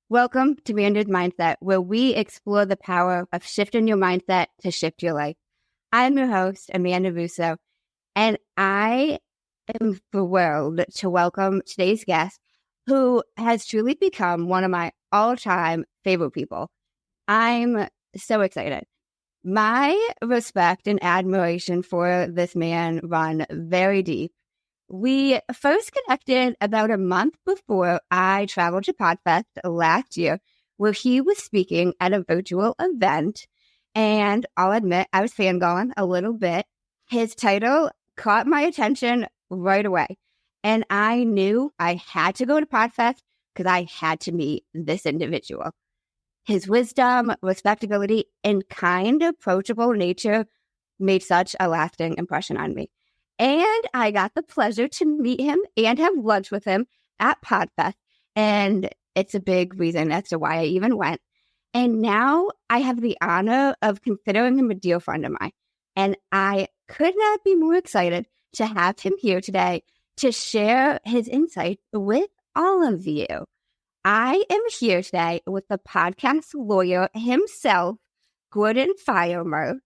Welcome to Manders Mindset, where we explore the power of shifting your mindset to shift your life. I'm your host, Amanda Russo, and I am thrilled to welcome today's guest, who has truly become one of my all-time favorite people. I'm so excited. My respect and admiration for this man run very deep. We first connected about a month before I traveled to Podfest last year, where he was speaking at a virtual event. And I'll admit, I was fangirling a little bit. His title caught my attention right away. And I knew I had to go to Podfest because I had to meet this individual. His wisdom, respectability, and kind, approachable nature made such a lasting impression on me. And I got the pleasure to meet him and have lunch with him at Podfest. And it's a big reason as to why I even went. And now I have the honor of considering him a dear friend of mine. And I could not be more excited to have him here today to share his insight with all of you. I am here today with the podcast lawyer himself, Gordon Firemark.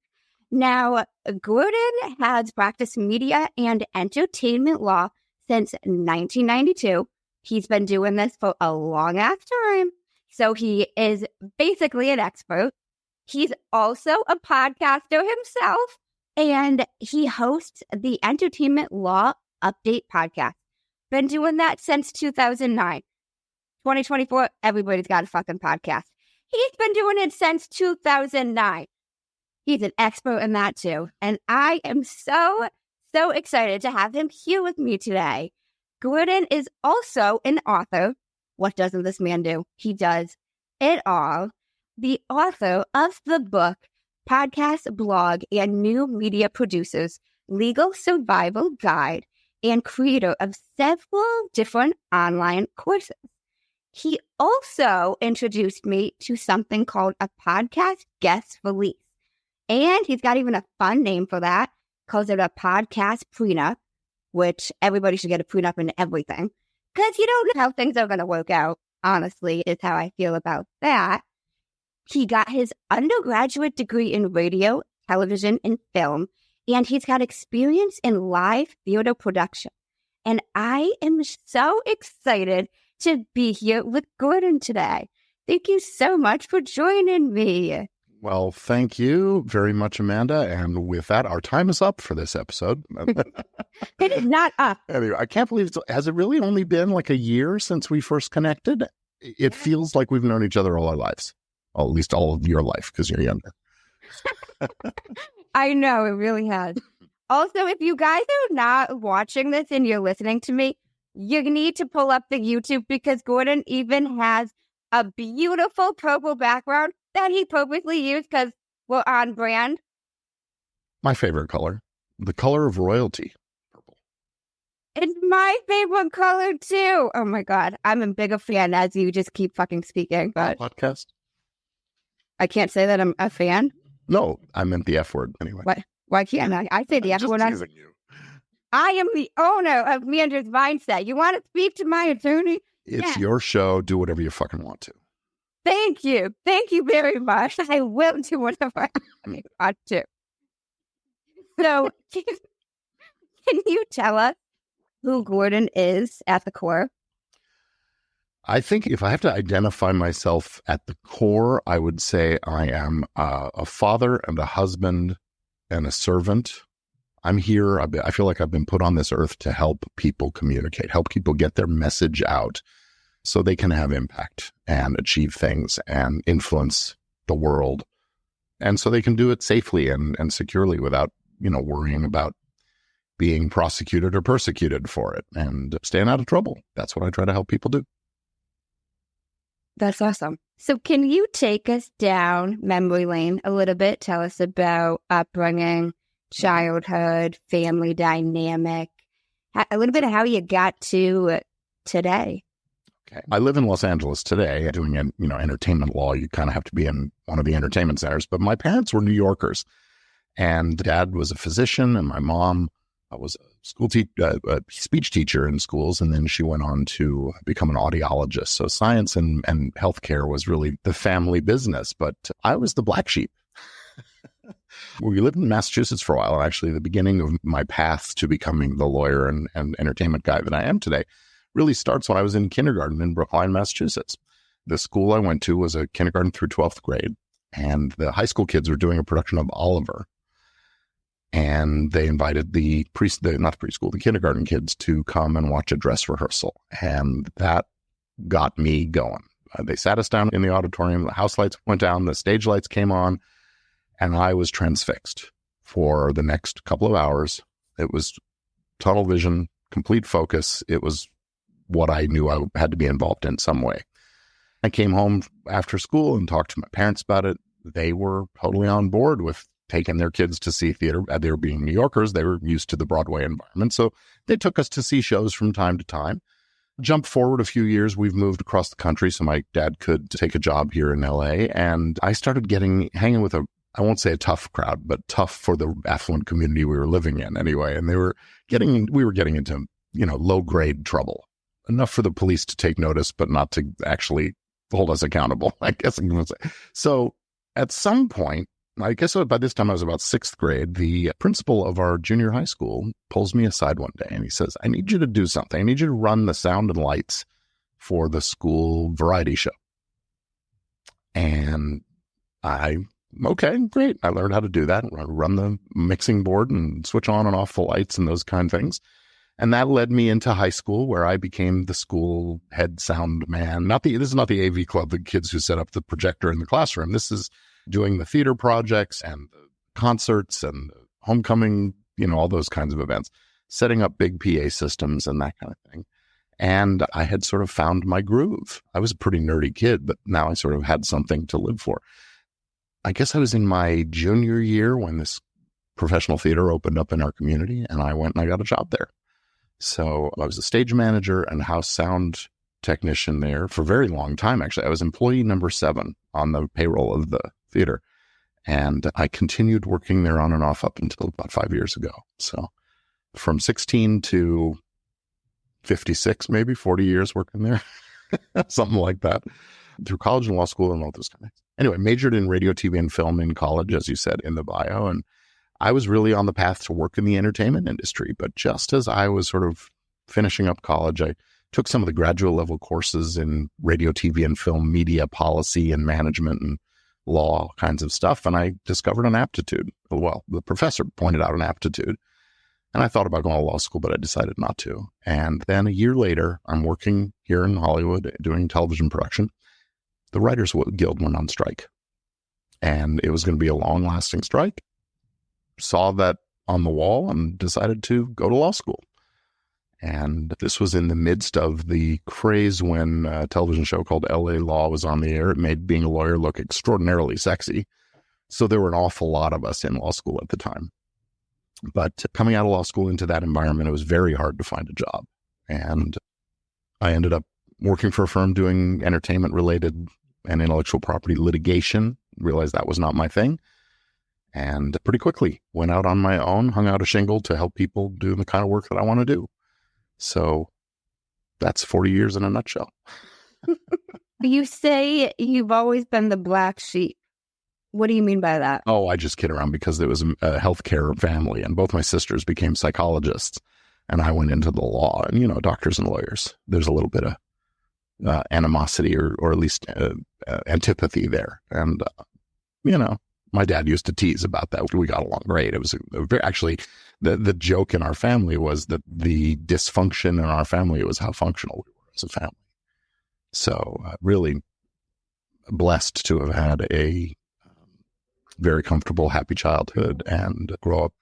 Now, Gordon has practiced media and entertainment law since 1992. He's been doing this for a long ass time, so he is basically an expert. He's also a podcaster himself, and he hosts the Entertainment Law Update podcast. Been doing that since 2009. 2024, everybody's got a fucking podcast. He's been doing it since 2009. He's an expert in that too. And I am so excited to have him here with me today. Gordon is also an author. What doesn't this man do? He does it all. The author of the book, Podcast, Blog, and New Media Producers, Legal Survival Guide, and creator of several different online courses. He also introduced me to something called a podcast guest release. And he's got even a fun name for that. Calls it a podcast prenup, which everybody should get a prenup in everything. Because you don't know how things are going to work out, honestly, is how I feel about that. He got his undergraduate degree in radio, television, and film. And he's got experience in live theater production. And I am so excited to be here with Gordon today. Thank you so much for joining me. Well, thank you very much, Amanda. And with that, our time is up for this episode. It is not up. Anyway, I can't believe has it really only been like a year since we first connected? It feels like we've known each other all our lives. Well, at least all of your life, because you're younger. I know, it really has. Also, if you guys are not watching this and you're listening to me, you need to pull up the YouTube because Gordon even has a beautiful purple background that he purposely used because we're on brand. My favorite color. The color of royalty. Purple. It's my favorite color too. Oh my God. I'm a bigger fan as you just keep fucking speaking. But podcast? I can't say that I'm a fan. No, I meant the F word anyway. What? Why can't I? I say the F word. I am the owner of Manders Mindset. You want to speak to my attorney? It's your show. Do whatever you fucking want to. Thank you. Thank you very much. I will do whatever I want to. So, can you tell us who Gordon is at the core? I think if I have to identify myself at the core, I would say I am a father and a husband and a servant. I'm here. I feel like I've been put on this earth to help people communicate, help people get their message out so they can have impact and achieve things and influence the world. And so they can do it safely and securely without, worrying about being prosecuted or persecuted for it and staying out of trouble. That's what I try to help people do. That's awesome. So can you take us down memory lane a little bit? Tell us about upbringing, childhood, family dynamic, a little bit of how you got to today. Okay. I live in Los Angeles today doing, entertainment law. You kind of have to be in one of the entertainment centers. But my parents were New Yorkers, and Dad was a physician, and my mom was a speech teacher in schools, and then she went on to become an audiologist. So science and healthcare was really the family business, but I was the black sheep. We lived in Massachusetts for a while, and actually the beginning of my path to becoming the lawyer and entertainment guy that I am today really starts when I was in kindergarten in Brookline, Massachusetts. The school I went to was a kindergarten through 12th grade, and the high school kids were doing a production of Oliver. And they invited the kindergarten kids to come and watch a dress rehearsal. And that got me going. They sat us down in the auditorium. The house lights went down. The stage lights came on. And I was transfixed for the next couple of hours. It was tunnel vision, complete focus. It was what I knew I had to be involved in some way. I came home after school and talked to my parents about it. They were totally on board with taking their kids to see theater. They were being New Yorkers. They were used to the Broadway environment. So they took us to see shows from time to time. Jump forward a few years, we've moved across the country so my dad could take a job here in LA. And I started hanging with I won't say a tough crowd, but tough for the affluent community we were living in anyway. And we were getting into, low grade trouble, enough for the police to take notice, but not to actually hold us accountable, I guess I'm going to say. So at some point, I guess by this time I was about 6th grade, the principal of our junior high school pulls me aside one day and he says, I need you to do something. I need you to run the sound and lights for the school variety show. And okay, great. I learned how to do that. Run the mixing board and switch on and off the lights and those kind of things. And that led me into high school, where I became the school head sound man. This is not the AV club, the kids who set up the projector in the classroom. This is doing the theater projects and the concerts and the homecoming, all those kinds of events, setting up big PA systems and that kind of thing. And I had sort of found my groove. I was a pretty nerdy kid, but now I sort of had something to live for. I guess I was in my junior year when this professional theater opened up in our community, and I went and I got a job there. So I was a stage manager and house sound technician there for a very long time. Actually, I was employee number 7 on the payroll of the theater. And I continued working there on and off up until about 5 years ago. So from 16 to 56, maybe 40 years working there, something like that, through college and law school and all those kind of things. Anyway, majored in radio, TV, and film in college, as you said in the bio. And I was really on the path to work in the entertainment industry. But just as I was sort of finishing up college, I took some of the graduate level courses in radio, TV, and film media policy and management and law kinds of stuff. And I discovered an aptitude. Well, the professor pointed out an aptitude. And I thought about going to law school, but I decided not to. And then a year later, I'm working here in Hollywood doing television production. The Writers Guild went on strike. And it was going to be a long-lasting strike. Saw that on the wall and decided to go to law school. And this was in the midst of the craze when a television show called LA Law was on the air. It made being a lawyer look extraordinarily sexy. So there were an awful lot of us in law school at the time. But coming out of law school into that environment, it was very hard to find a job. And I ended up working for a firm doing entertainment-related and intellectual property litigation. Realized that was not my thing. And pretty quickly went out on my own, hung out a shingle to help people do the kind of work that I want to do. So that's 40 years in a nutshell. You say you've always been the black sheep. What do you mean by that? Oh, I just kid around because it was a healthcare family and both my sisters became psychologists and I went into the law and, doctors and lawyers. There's a little bit of animosity or at least antipathy there. And, my dad used to tease about that. We got along great. It was actually the joke in our family was that the dysfunction in our family was how functional we were as a family. So really blessed to have had a very comfortable, happy childhood and grow up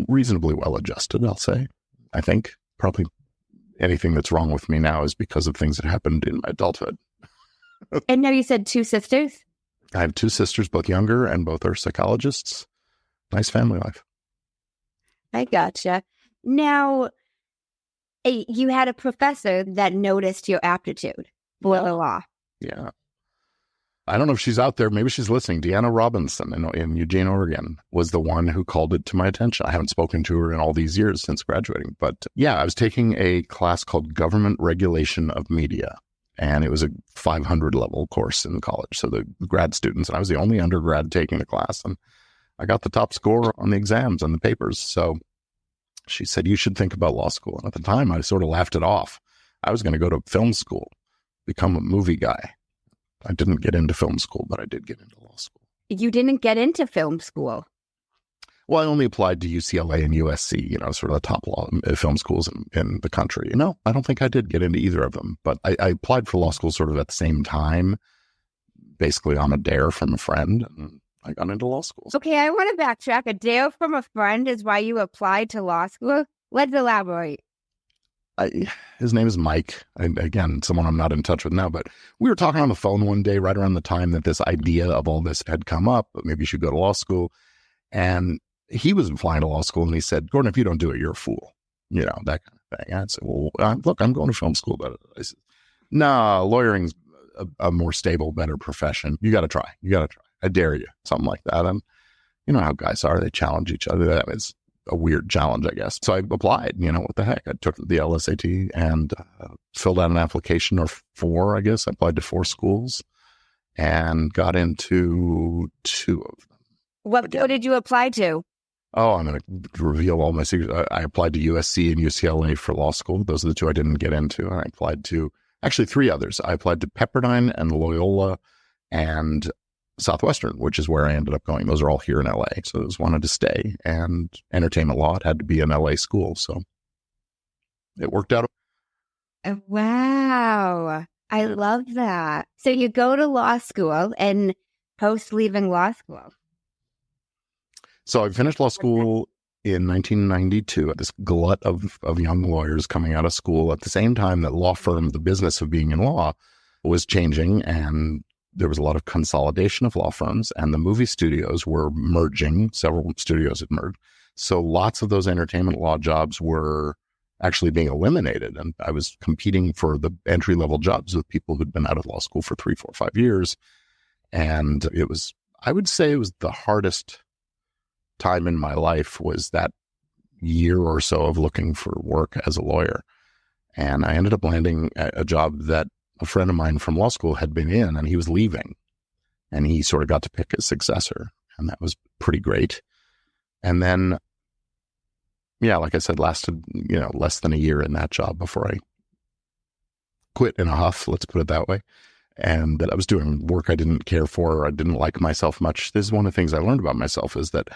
reasonably well adjusted, I'll say. I think probably anything that's wrong with me now is because of things that happened in my adulthood. And now you said 2 sisters? I have 2 sisters, both younger, and both are psychologists. Nice family life. I gotcha. Now, you had a professor that noticed your aptitude for the law. Yeah. I don't know if she's out there. Maybe she's listening. Deanna Robinson in Eugene, Oregon, was the one who called it to my attention. I haven't spoken to her in all these years since graduating. But yeah, I was taking a class called Government Regulation of Media. And it was a 500 level course in college. So the grad students, and I was the only undergrad taking the class. And I got the top score on the exams and the papers. So she said, you should think about law school. And at the time, I sort of laughed it off. I was going to go to film school, become a movie guy. I didn't get into film school, but I did get into law school. You didn't get into film school? Well, I only applied to UCLA and USC, sort of the top law film schools in the country. No, I don't think I did get into either of them. But I applied for law school sort of at the same time, basically on a dare from a friend, and I got into law school. Okay, I want to backtrack. A dare from a friend is why you applied to law school? Let's elaborate. His name is Mike. Again, someone I'm not in touch with now, but we were talking on the phone one day right around the time that this idea of all this had come up, but maybe you should go to law school. And he was applying to law school, and he said, Gordon, if you don't do it, you're a fool. That kind of thing. I'd say, well, look, I'm going to film school, but I said, nah, lawyering's a more stable, better profession. You got to try. I dare you. Something like that. And you know how guys are. They challenge each other. That is a weird challenge, I guess. So I applied, what the heck? I took the LSAT and filled out an application, or 4, I guess. I applied to 4 schools and got into 2 of them. What did you apply to? Oh, I'm going to reveal all my secrets. I applied to USC and UCLA for law school. Those are the 2 I didn't get into. And I applied to, actually 3 others. I applied to Pepperdine and Loyola and Southwestern, which is where I ended up going. Those are all here in LA. So I just wanted to stay, and entertainment law, it had to be an LA school. So it worked out. Wow. I love that. So you go to law school, and post leaving law school. So I finished law school in 1992 at this glut of young lawyers coming out of school at the same time that law firm, the business of being in law, was changing, and there was a lot of consolidation of law firms, and the movie studios were merging. Several studios had merged. So lots of those entertainment law jobs were actually being eliminated. And I was competing for the entry-level jobs with people who'd been out of law school for 3, 4, 5 years. And I would say it was the hardest time in my life, was that year or so of looking for work as a lawyer. And I ended up landing a job that a friend of mine from law school had been in, and he was leaving, and he sort of got to pick his successor, and that was pretty great. And then, yeah, like I said, lasted, less than a year in that job before I quit in a huff, let's put it that way. And I was doing work I didn't care for. I didn't like myself much. This is one of the things I learned about myself, is that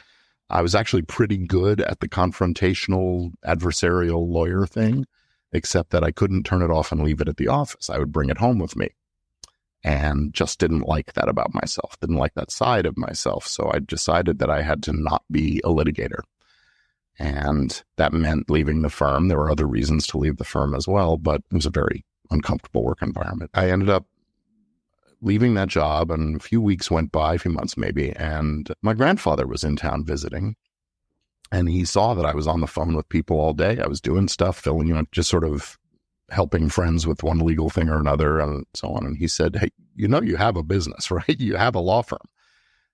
I was actually pretty good at the confrontational adversarial lawyer thing, except that I couldn't turn it off and leave it at the office. I would bring it home with me, and just didn't like that about myself, didn't like that side of myself. So I decided that I had to not be a litigator. And that meant leaving the firm. There were other reasons to leave the firm as well, but it was a very uncomfortable work environment. I ended up leaving that job, and a few weeks went by, a few months maybe, and my grandfather was in town visiting. And he saw that I was on the phone with people all day. I was doing stuff, just sort of helping friends with one legal thing or another and so on. And he said, hey, you have a business, right? You have a law firm.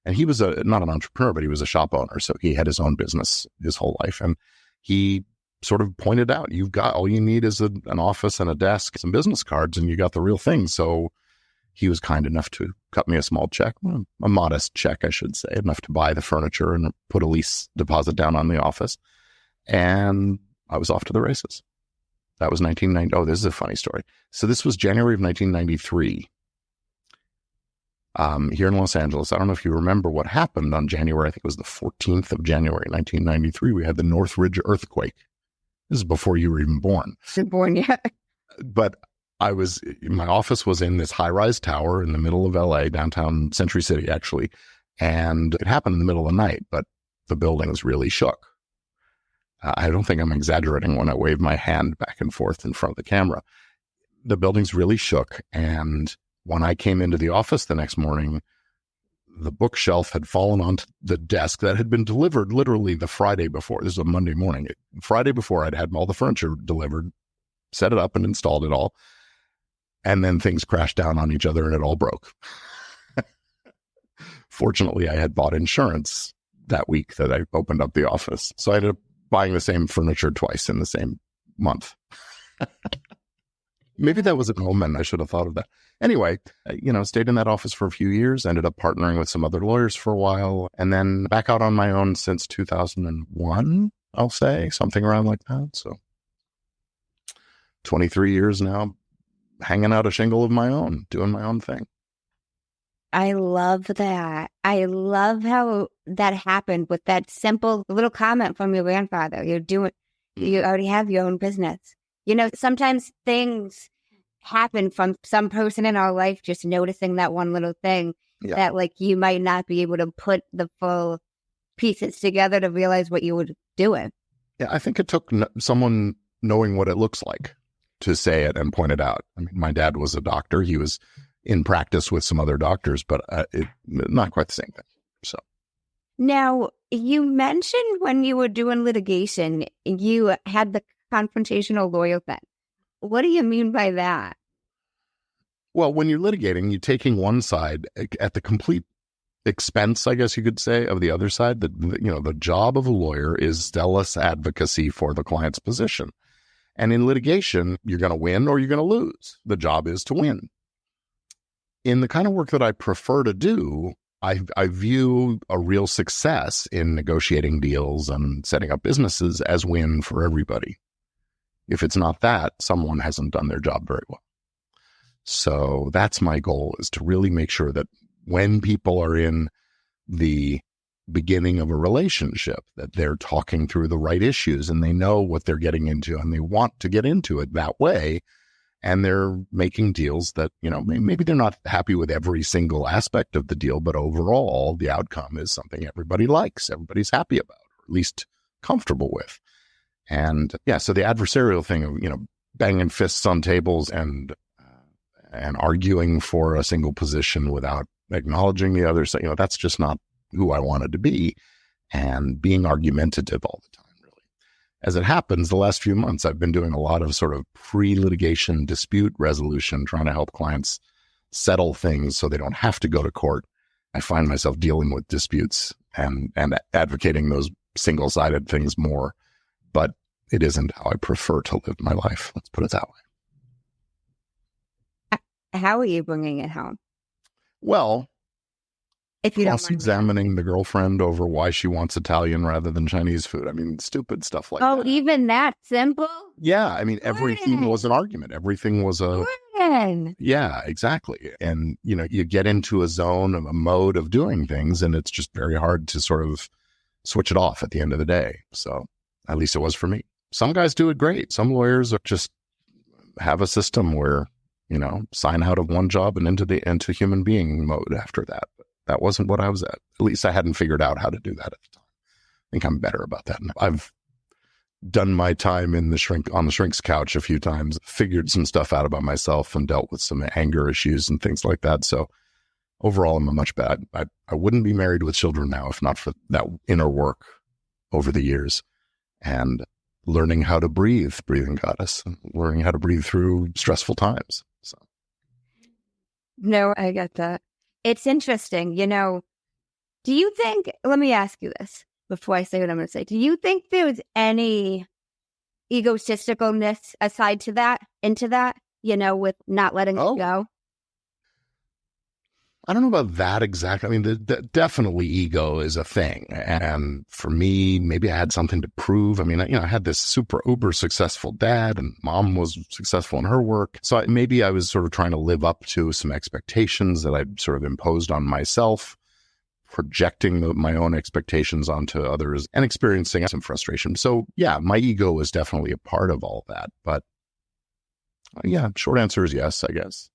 And he was not an entrepreneur, but he was a shop owner. So he had his own business his whole life. And he sort of pointed out, all you need is an office and a desk, some business cards, and you got the real thing. So he was kind enough to cut me a small check, a modest check, I should say, enough to buy the furniture and put a lease deposit down on the office. And I was off to the races. That was 1990. Oh, this is a funny story. So this was January of 1993 here in Los Angeles. I don't know if you remember what happened on January. I think it was the 14th of January, 1993. We had the Northridge earthquake. This is before you were even born. Born yet. But my office was in this high-rise tower in the middle of LA, downtown Century City, actually. And it happened in the middle of the night, but the buildings really shook. I don't think I'm exaggerating when I wave my hand back and forth in front of the camera. The buildings really shook. And when I came into the office the next morning, the bookshelf had fallen onto the desk that had been delivered literally the Friday before. This is a Monday morning. Friday before, I'd had all the furniture delivered, set it up and installed it all. And then things crashed down on each other and it all broke. Fortunately, I had bought insurance that week that I opened up the office. So I ended up buying the same furniture twice in the same month. Maybe that was an omen. I should have thought of that. Anyway, stayed in that office for a few years, ended up partnering with some other lawyers for a while, and then back out on my own since 2001, I'll say, something around like that. So 23 years now, hanging out a shingle of my own, doing my own thing. I love that. I love how that happened with that simple little comment from your grandfather. You already have your own business. Sometimes things happen from some person in our life just noticing that one little thing that you might not be able to put the full pieces together to realize what you were doing. Yeah, I think it took someone knowing what it looks like to say it and point it out. I mean, my dad was a doctor. He was in practice with some other doctors, but not quite the same thing. So now, you mentioned when you were doing litigation, you had the confrontational lawyer thing. What do you mean by that? Well, when you're litigating, you're taking one side at the complete expense, I guess you could say, of the other side. The job of a lawyer is zealous advocacy for the client's position. And in litigation, you're going to win or you're going to lose. The job is to win. In the kind of work that I prefer to do, I view a real success in negotiating deals and setting up businesses as win for everybody. If it's not that, someone hasn't done their job very well. So that's my goal, is to really make sure that when people are in the beginning of a relationship, that they're talking through the right issues and they know what they're getting into and they want to get into it that way. And they're making deals that, maybe they're not happy with every single aspect of the deal, but overall the outcome is something everybody likes, everybody's happy about, or at least comfortable with. And so the adversarial thing of, banging fists on tables and arguing for a single position without acknowledging the other side, that's just not who I wanted to be, and being argumentative all the time. As it happens, the last few months, I've been doing a lot of sort of pre-litigation dispute resolution, trying to help clients settle things so they don't have to go to court. I find myself dealing with disputes and advocating those single-sided things more, but it isn't how I prefer to live my life. Let's put it that way. How are you bringing it home? Well, if you don't cross-examining the girlfriend over why she wants Italian rather than Chinese food. I mean, stupid stuff like that. Oh, even that simple? Yeah. I mean, everything was an argument. Everything was a... Gordon. Yeah, exactly. And, you get into a zone, a mode of doing things, and it's just very hard to sort of switch it off at the end of the day. So at least it was for me. Some guys do it great. Some lawyers are just have a system where, sign out of one job and into human being mode after that. That wasn't what I was at. At least I hadn't figured out how to do that at the time. I think I'm better about that now. I've done my time on the shrink's couch a few times, figured some stuff out about myself and dealt with some anger issues and things like that. So overall, I'm a much better. I wouldn't be married with children now if not for that inner work over the years and learning how to breathe, breathing goddess, and learning how to breathe through stressful times. So. No, I get that. It's interesting, do you think, let me ask you this before I say what I'm going to say. Do you think there's any egostisticalness aside to that, into that, with not letting it go? I don't know about that exactly. I mean, definitely ego is a thing. And for me, maybe I had something to prove. I mean, I had this super uber successful dad and mom was successful in her work. So maybe I was sort of trying to live up to some expectations that I'd sort of imposed on myself, projecting my own expectations onto others and experiencing some frustration. So yeah, my ego was definitely a part of all that. But yeah, short answer is yes, I guess.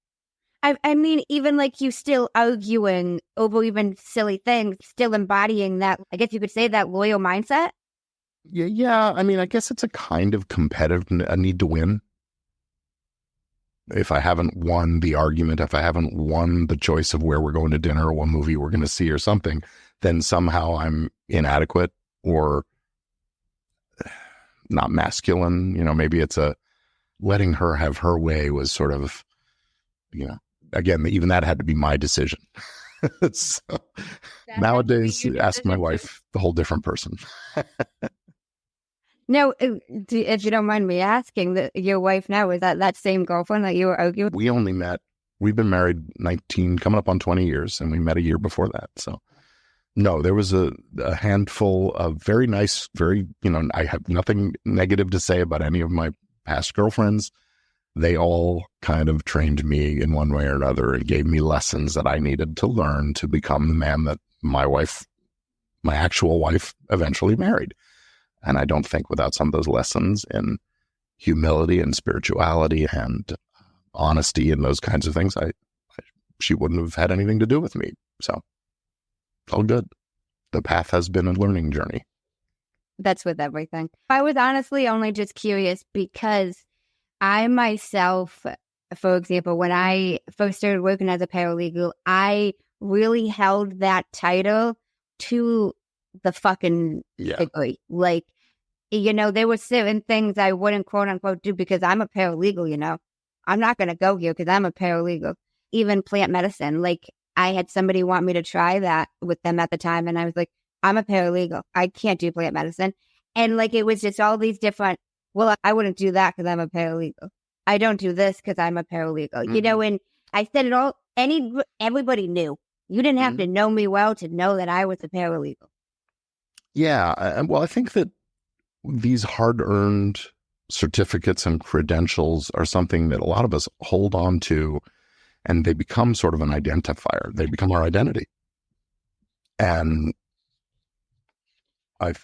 I mean, even you still arguing over even silly things, still embodying that, I guess you could say, that loyal mindset? Yeah. I mean, I guess it's a kind of competitive, a need to win. If I haven't won the argument, if I haven't won the choice of where we're going to dinner or what movie we're going to see or something, then somehow I'm inadequate or not masculine. Maybe it's letting her have her way was sort of, again, even that had to be my decision. So, nowadays, ask my wife, the whole different person. No, if you don't mind me asking, your wife now, is that same girlfriend that you were arguing? We've been married 19, coming up on 20 years, and we met a year before that. So, no, there was a handful of very nice, I have nothing negative to say about any of my past girlfriends. They all kind of trained me in one way or another and gave me lessons that I needed to learn to become the man that my actual wife, eventually married. And I don't think without some of those lessons in humility and spirituality and honesty and those kinds of things, she wouldn't have had anything to do with me. So it's all good. The path has been a learning journey. That's with everything. I was honestly only just curious because I myself, for example, when I first started working as a paralegal, I really held that title to the fucking degree. Like, there were certain things I wouldn't quote unquote do because I'm a paralegal, I'm not going to go here because I'm a paralegal. Even plant medicine. Like, I had somebody want me to try that with them at the time. And I was like, I'm a paralegal. I can't do plant medicine. And like, it was just all these different, well, I wouldn't do that because I'm a paralegal. I don't do this because I'm a paralegal. Mm-hmm. And I said it all, everybody knew. You didn't have to know me well to know that I was a paralegal. Yeah. Well, I think that these hard-earned certificates and credentials are something that a lot of us hold on to, and they become sort of an identifier. They become our identity. And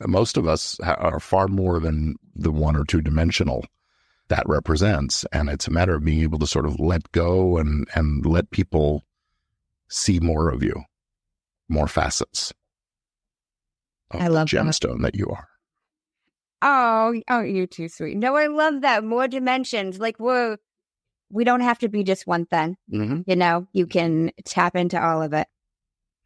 most of us are far more than the one or two dimensional that represents. And it's a matter of being able to sort of let go and let people see more of you, more facets of I love the gemstone that you are. Oh, you're too sweet. No, I love that. More dimensions. Like, we don't have to be just one thing. Mm-hmm. You can tap into all of it.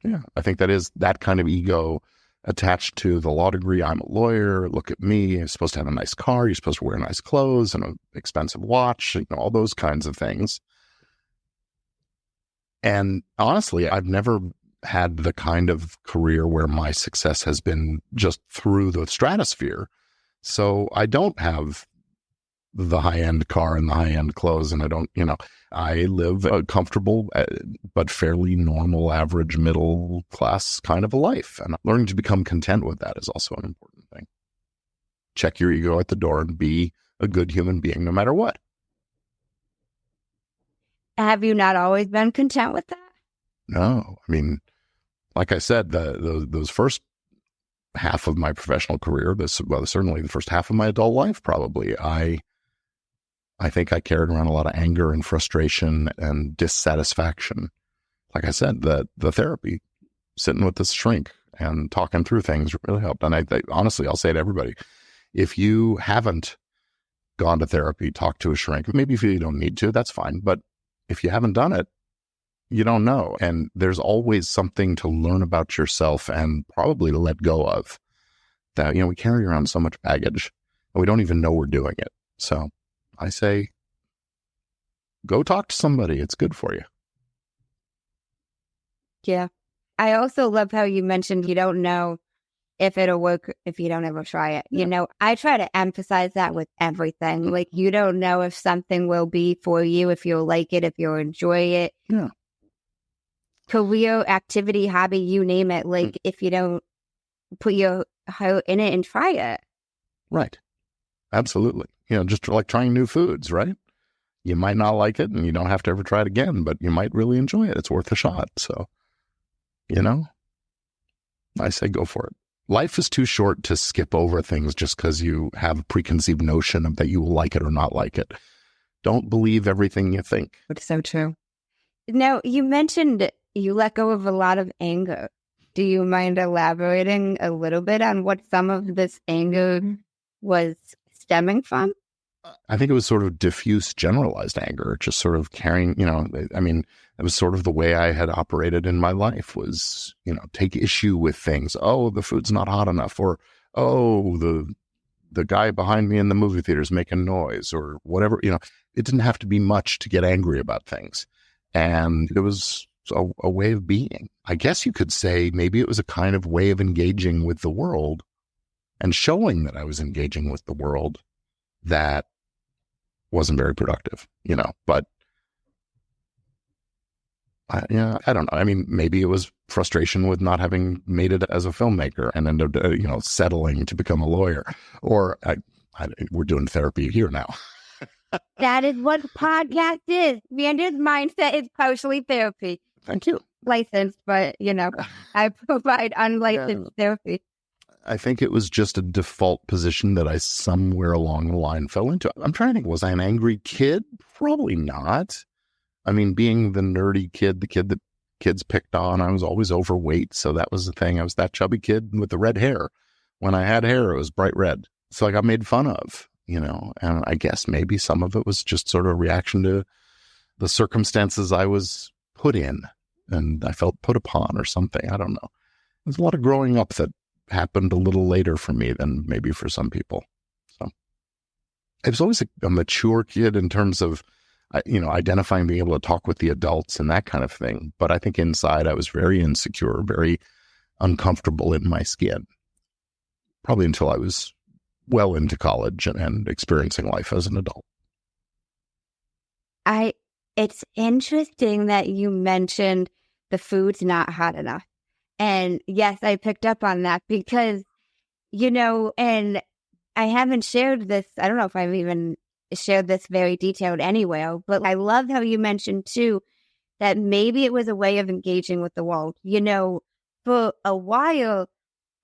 Yeah, I think that is that kind of ego attached to the law degree. I'm a lawyer. Look at me. You're supposed to have a nice car. You're supposed to wear nice clothes and an expensive watch, all those kinds of things. And honestly, I've never had the kind of career where my success has been just through the stratosphere. So I don't have the high-end car and the high-end clothes, and I don't, I live a comfortable but fairly normal, average, middle-class kind of a life. And learning to become content with that is also an important thing. Check your ego at the door and be a good human being no matter what. Have you not always been content with that? No. I mean, like I said, those first half of my professional career, certainly the first half of my adult life, probably, I think I carried around a lot of anger and frustration and dissatisfaction. Like I said, the therapy, sitting with this shrink and talking through things really helped. And honestly, I'll say to everybody, if you haven't gone to therapy, talk to a shrink, maybe if you don't need to, that's fine. But if you haven't done it, you don't know. And there's always something to learn about yourself and probably to let go of that. We carry around so much baggage and we don't even know we're doing it. So I say, go talk to somebody. It's good for you. Yeah. I also love how you mentioned you don't know if it'll work if you don't ever try it. Yeah. I try to emphasize that with everything. Like, you don't know if something will be for you, if you'll like it, if you'll enjoy it. Yeah. Career, activity, hobby, you name it. Like, if you don't put your heart in it and try it. Right. Absolutely. Just like trying new foods, right? You might not like it and you don't have to ever try it again, but you might really enjoy it. It's worth a shot. So, I say go for it. Life is too short to skip over things just because you have a preconceived notion of that you will like it or not like it. Don't believe everything you think. It's so true. Now, you mentioned you let go of a lot of anger. Do you mind elaborating a little bit on what some of this anger was stemming from? I think it was sort of diffuse, generalized anger, just sort of carrying, it was sort of the way I had operated in my life was, take issue with things. Oh, the food's not hot enough, or, oh, the guy behind me in the movie theater is making noise, or whatever. It didn't have to be much to get angry about things. And it was a way of being. I guess you could say maybe it was a kind of way of engaging with the world and showing that I was engaging with the world that wasn't very productive, but I don't know. I mean, maybe it was frustration with not having made it as a filmmaker and ended up, settling to become a lawyer, or we're doing therapy here now. That is what podcast is. Manders Mindset is partially therapy. Thank you. Licensed, but, I provide unlicensed therapy. I think it was just a default position that I somewhere along the line fell into. I'm trying to think, was I an angry kid? Probably not. I mean, being the nerdy kid, the kid that kids picked on, I was always overweight. So that was the thing. I was that chubby kid with the red hair. When I had hair, it was bright red. So I got made fun of, and I guess maybe some of it was just sort of a reaction to the circumstances I was put in and I felt put upon or something. I don't know. There's a lot of growing up that happened a little later for me than maybe for some people. So I was always a mature kid in terms of, identifying, being able to talk with the adults and that kind of thing. But I think inside I was very insecure, very uncomfortable in my skin, probably until I was well into college and experiencing life as an adult. It's interesting that you mentioned the food's not hot enough. And yes, I picked up on that because, and I haven't shared this. I don't know if I've even shared this very detailed anywhere, but I love how you mentioned too, that maybe it was a way of engaging with the world. For a while,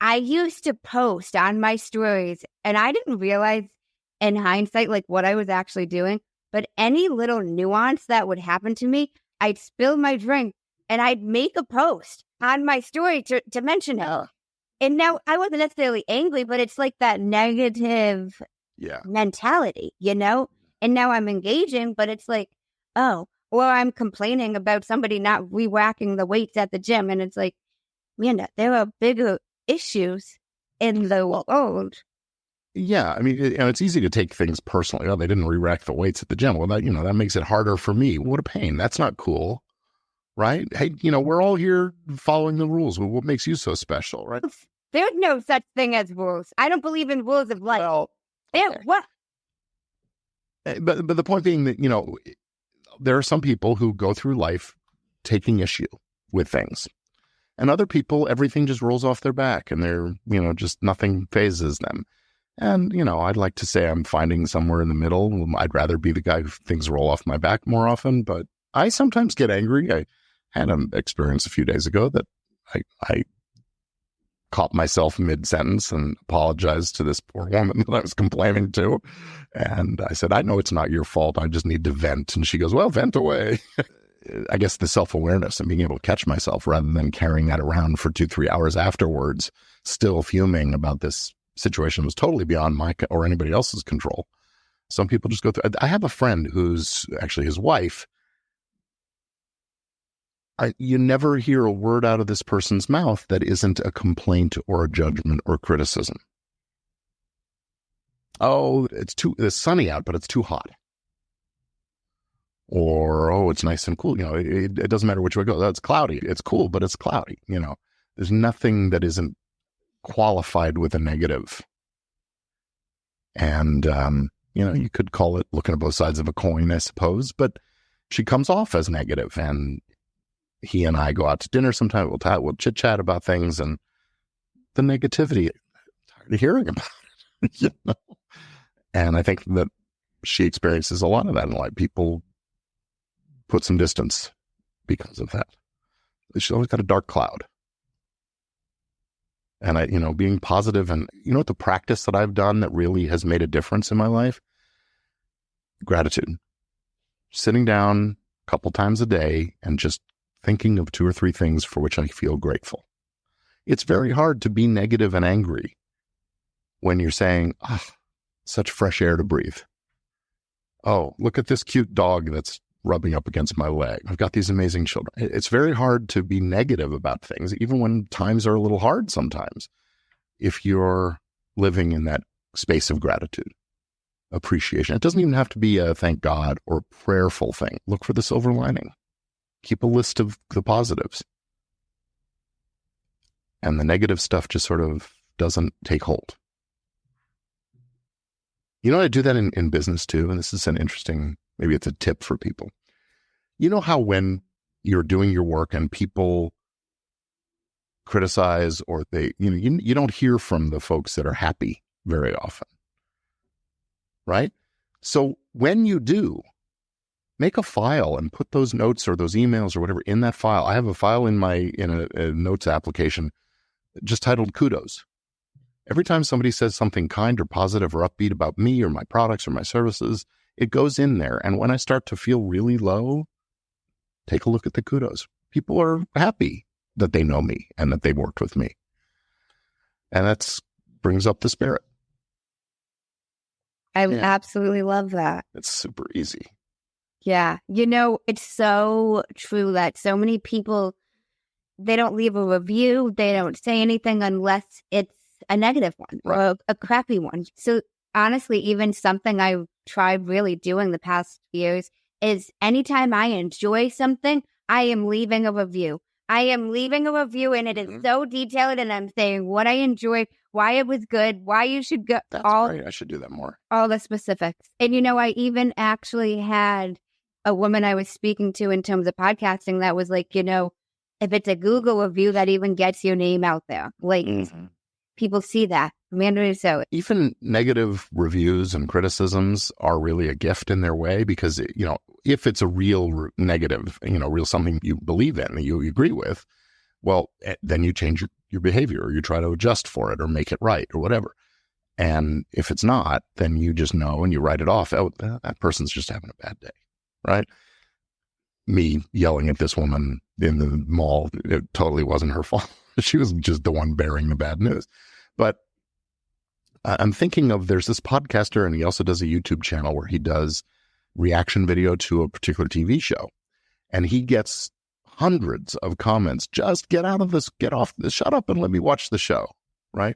I used to post on my stories and I didn't realize in hindsight, like what I was actually doing, but any little nuance that would happen to me, I'd spill my drink and I'd make a post on my story to mention it. And now I wasn't necessarily angry, but it's like that negative mentality, And now I'm engaging, but it's like, or I'm complaining about somebody not re-whacking the weights at the gym. And it's like, Amanda, there are bigger issues in the world. Yeah. I mean, it's easy to take things personally. Oh, they didn't re-rack the weights at the gym. Well, that makes it harder for me. What a pain. That's not cool. Right? Hey, we're all here following the rules. What makes you so special, right? There's no such thing as rules. I don't believe in rules of life. Well, okay. What? But the point being that, there are some people who go through life taking issue with things. And other people, everything just rolls off their back and they're, just nothing phases them. And, I'd like to say I'm finding somewhere in the middle. I'd rather be the guy who things roll off my back more often, but I sometimes get angry. I had an experience a few days ago that I caught myself mid-sentence and apologized to this poor woman that I was complaining to. And I said, I know it's not your fault. I just need to vent. And she goes, well, vent away. I guess the self-awareness and being able to catch myself rather than carrying that around for 2-3 hours afterwards, still fuming about this situation was totally beyond my or anybody else's control. Some people just go through. I have a friend who's actually his wife. You never hear a word out of this person's mouth that isn't a complaint or a judgment or criticism. Oh, it's sunny out, but it's too hot. Or, oh, it's nice and cool. It doesn't matter which way it goes. Oh, it's cloudy. It's cool, but it's cloudy. There's nothing that isn't qualified with a negative. And, you could call it looking at both sides of a coin, I suppose, but she comes off as negative. And he and I go out to dinner sometime. We'll chit chat about things, and the negativity, I'm tired of hearing about it. And I think that she experiences a lot of that in life. People put some distance because of that. She's always got a dark cloud. And being positive, and the practice that I've done that really has made a difference in my life? Gratitude. Sitting down a couple times a day and just thinking of 2 or 3 things for which I feel grateful. It's very hard to be negative and angry when you're saying, such fresh air to breathe. Oh, look at this cute dog that's rubbing up against my leg. I've got these amazing children. It's very hard to be negative about things, even when times are a little hard sometimes, if you're living in that space of gratitude, appreciation. It doesn't even have to be a thank God or prayerful thing. Look for the silver lining. Keep a list of the positives. And the negative stuff just sort of doesn't take hold. You know, I do that in business too. And this is an interesting, maybe it's a tip for people. You know how when you're doing your work and people criticize or you don't hear from the folks that are happy very often, right? So when you do, make a file and put those notes or those emails or whatever in that file. I have a file in a notes application just titled kudos. Every time somebody says something kind or positive or upbeat about me or my products or my services, it goes in there. And when I start to feel really low, take a look at the kudos. People are happy that they know me and that they've worked with me. And that brings up the spirit. I absolutely love that. It's super easy. Yeah. You know, it's so true that so many people, they don't leave a review. They don't say anything unless it's a negative one or a crappy one. So honestly, even something I've tried really doing the past years is anytime I enjoy something, I am leaving a review. I am leaving a review and it is so detailed and I'm saying what I enjoyed, why it was good, why you should go. That's great. I should do that more. All the specifics. And you know, I even actually had a woman I was speaking to in terms of podcasting that was like, you know, if it's a Google review, that even gets your name out there. Like people see that. Amanda Russo. Even negative reviews and criticisms are really a gift in their way because, you know, if it's a real negative, you know, real something you believe in, that you agree with, well, then you change your behavior or you try to adjust for it or make it right or whatever. And if it's not, then you just know and you write it off. Oh, that person's just having a bad day, right? Me yelling at this woman in the mall, it totally wasn't her fault. She was just the one bearing the bad news. But I'm thinking of, there's this podcaster and he also does a YouTube channel where he does reaction video to a particular TV show. And he gets hundreds of comments. Just get out of this, get off this, shut up and let me watch the show, right?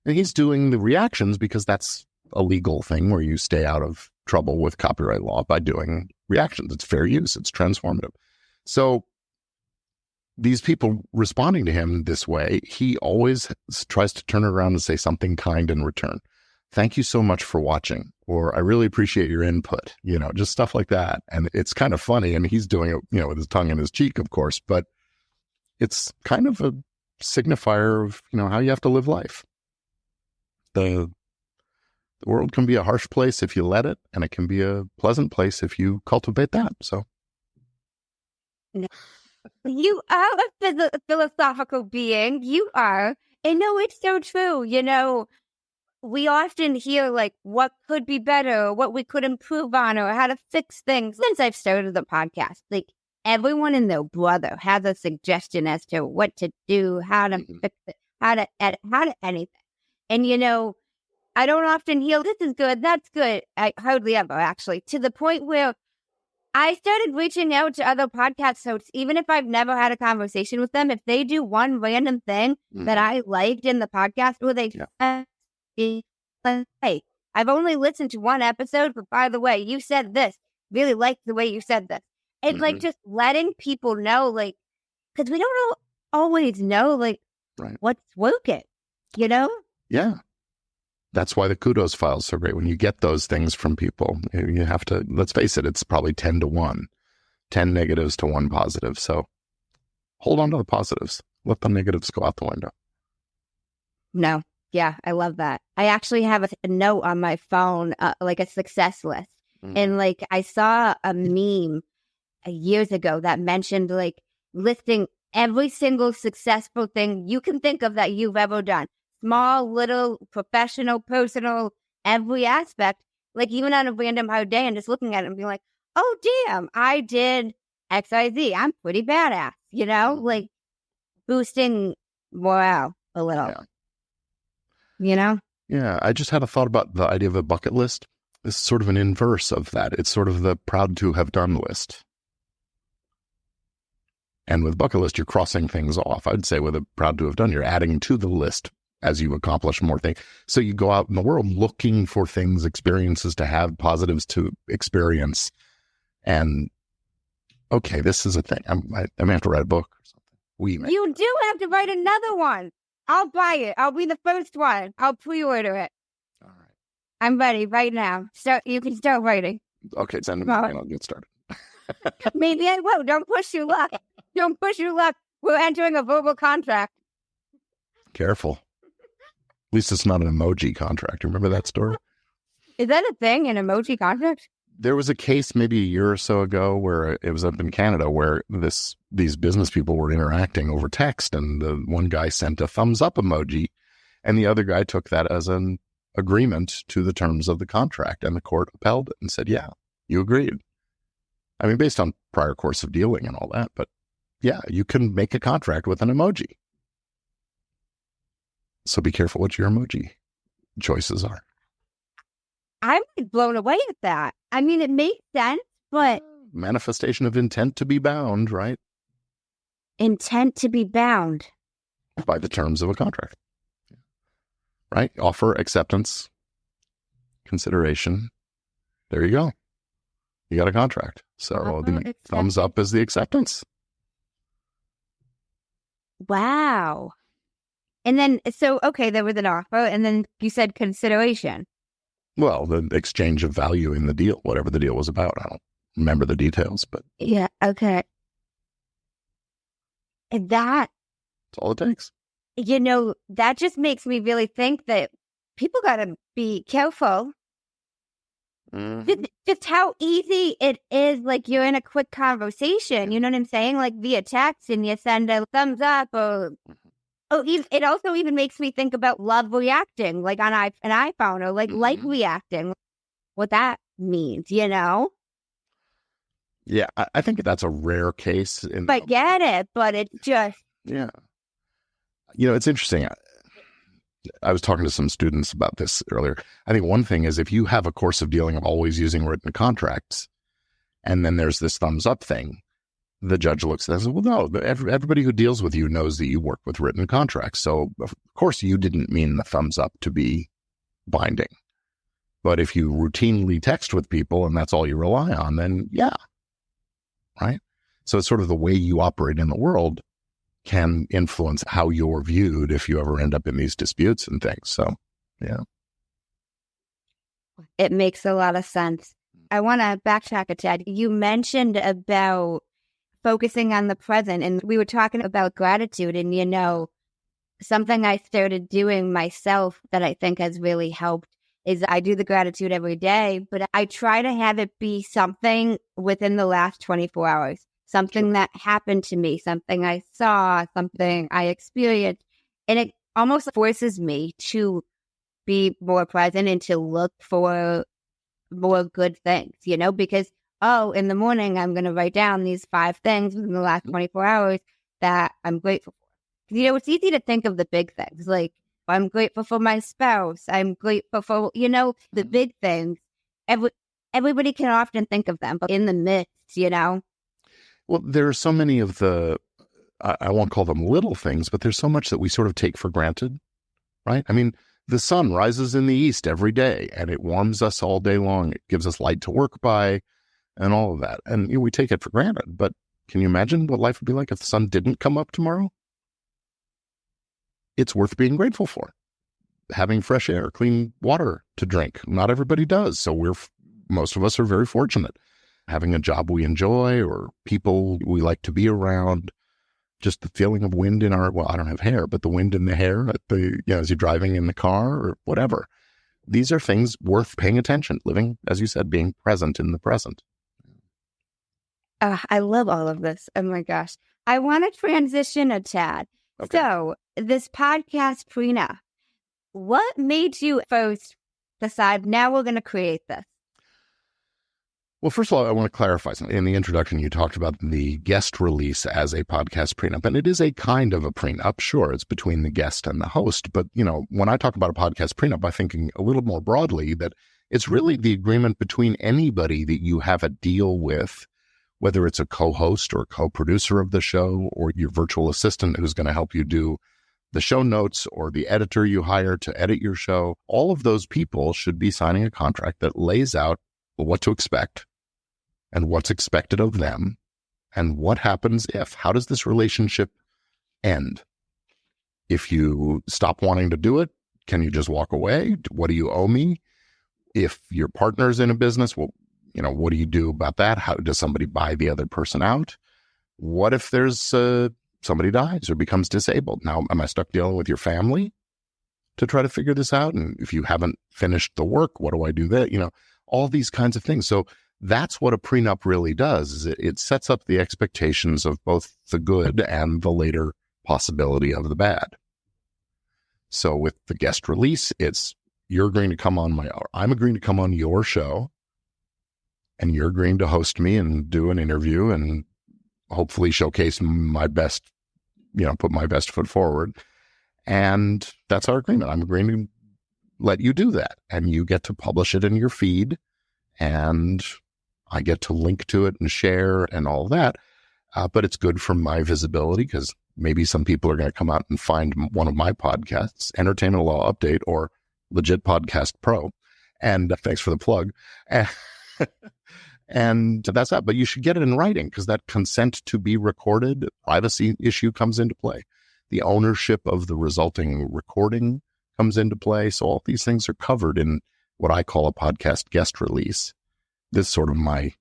And he's doing the reactions because that's a legal thing where you stay out of trouble with copyright law by doing reactions. It's fair use. It's transformative. So these people responding to him this way, he always tries to turn it around and say something kind in return. Thank you so much for watching, or I really appreciate your input, you know, just stuff like that. And it's kind of funny. And he's doing it, you know, with his tongue in his cheek, of course, but it's kind of a signifier of, you know, how you have to live life. The world can be a harsh place if you let it, and it can be a pleasant place if you cultivate that. So. You are a philosophical being. You are. And no, it's so true. You know, we often hear like what could be better, or what we could improve on, or how to fix things. Since I've started the podcast, like everyone and their brother has a suggestion as to what to do, how to fix it, how to edit, how to anything. And, you know, I don't often hear this is good, that's good. I hardly ever, actually, to the point where I started reaching out to other podcast hosts, even if I've never had a conversation with them. If they do one random thing that I liked in the podcast, where they hey, I've only listened to one episode, but by the way, you said this. Really liked the way you said this. It's like just letting people know, like, because we don't always know, like, what's working, you know? Yeah. That's why the kudos file is so great. When you get those things from people, you have to, let's face it, it's probably 10 to 1, 10 negatives to 1 positive. So hold on to the positives. Let the negatives go out the window. No. Yeah, I love that. I actually have a note on my phone, like a success list. And like I saw a meme years ago that mentioned like listing every single successful thing you can think of that you've ever done. Small, little, professional, personal, every aspect, like even on a random hard day and just looking at it and being like, oh, damn, I did XYZ. I'm pretty badass, you know, like boosting morale a little, you know? Yeah, I just had a thought about the idea of a bucket list. This is sort of an inverse of that. It's sort of the proud to have done list. And with bucket list, you're crossing things off. I'd say with a proud to have done, you're adding to the list as you accomplish more things. So you go out in the world looking for things, experiences to have, positives to experience. And okay, this is a thing. I may have to write a book or something. We may. You do have to write another one. I'll buy it. I'll be the first one. I'll pre-order it. All right. I'm ready right now. So you can start writing. Okay, send me and I'll get started. Maybe I will. Don't push your luck. Don't push your luck. We're entering a verbal contract. Careful. At least it's not an emoji contract. Remember that story? Is that a thing, an emoji contract? There was a case maybe a year or so ago where it was up in Canada where these business people were interacting over text, and the one guy sent a thumbs up emoji, and the other guy took that as an agreement to the terms of the contract, and the court upheld it and said, yeah, you agreed. I mean, based on prior course of dealing and all that, but yeah, you can make a contract with an emoji. So be careful what your emoji choices are. I'm blown away at that. I mean, it makes sense, but... Manifestation of intent to be bound, right? Intent to be bound. By the terms of a contract. Right? Offer, acceptance, consideration. There you go. You got a contract. So the thumbs up is the acceptance. Wow. And then, so, okay, there was an offer, and then you said consideration. Well, the exchange of value in the deal, whatever the deal was about. I don't remember the details, but... Yeah, okay. And that's all it takes. That just makes me really think that people got to be careful. Mm-hmm. Just how easy it is, like you're in a quick conversation, you know what I'm saying? Like via text, and you send a thumbs up or... Oh, it also even makes me think about love reacting, like on an iPhone, or like reacting, what that means, Yeah, I think that's a rare case. But get it, but it's just... Yeah. It's interesting. I was talking to some students about this earlier. I think one thing is if you have a course of dealing of always using written contracts, and then there's this thumbs up thing, the judge looks at it and says, well, no, everybody who deals with you knows that you work with written contracts. So, of course, you didn't mean the thumbs up to be binding. But if you routinely text with people and that's all you rely on, then yeah. Right? So it's sort of the way you operate in the world can influence how you're viewed if you ever end up in these disputes and things. So, yeah. It makes a lot of sense. I want to backtrack a tad. You mentioned about focusing on the present, and we were talking about gratitude, and something I started doing myself that I think has really helped is I do the gratitude every day, but I try to have it be something within the last 24 hours, something that happened to me, something I saw, something I experienced, and it almost forces me to be more present and to look for more good things, because in the morning, I'm going to write down these 5 things within the last 24 hours that I'm grateful for. It's easy to think of the big things, like I'm grateful for my spouse. I'm grateful for, the big things. Everybody can often think of them, but in the midst, Well, there are so many of I won't call them little things, but there's so much that we sort of take for granted, right? I mean, the sun rises in the east every day, and it warms us all day long. It gives us light to work by. And all of that. And we take it for granted. But can you imagine what life would be like if the sun didn't come up tomorrow? It's worth being grateful for. Having fresh air, clean water to drink. Not everybody does. So most of us are very fortunate. Having a job we enjoy, or people we like to be around. Just the feeling of wind in I don't have hair, but the wind in the hair as you're driving in the car or whatever. These are things worth paying attention. Living, as you said, being present in the present. I love all of this. Oh my gosh. I want to transition a tad. Okay. So this podcast, Prenup, what made you first decide now we're going to create this? Well, first of all, I want to clarify something. In the introduction, you talked about the guest release as a podcast prenup, and it is a kind of a prenup. Sure, it's between the guest and the host. But, when I talk about a podcast prenup, I'm thinking a little more broadly that it's really the agreement between anybody that you have a deal with, whether it's a co-host or co-producer of the show or your virtual assistant who's going to help you do the show notes or the editor you hire to edit your show. All of those people should be signing a contract that lays out what to expect and what's expected of them And what happens if? How does this relationship end? If you stop wanting to do it, can you just walk away? What do you owe me? If your partner's in a business, well, what do you do about that? How does somebody buy the other person out? What if there's somebody dies or becomes disabled? Now, am I stuck dealing with your family to try to figure this out? And if you haven't finished the work, what do I do there? All these kinds of things. So that's what a prenup really does, is it sets up the expectations of both the good and the later possibility of the bad. So with the guest release, I'm agreeing to come on your show, and you're agreeing to host me and do an interview and hopefully showcase my best, put my best foot forward. And that's our agreement. I'm agreeing to let you do that, and you get to publish it in your feed, and I get to link to it and share and all that. But it's good for my visibility, because maybe some people are going to come out and find one of my podcasts, Entertainment Law Update or Legit Podcast Pro. And thanks for the plug. And that's that. But you should get it in writing, because that consent to be recorded, privacy issue comes into play. The ownership of the resulting recording comes into play. So all these things are covered in what I call a podcast guest release. This is sort of my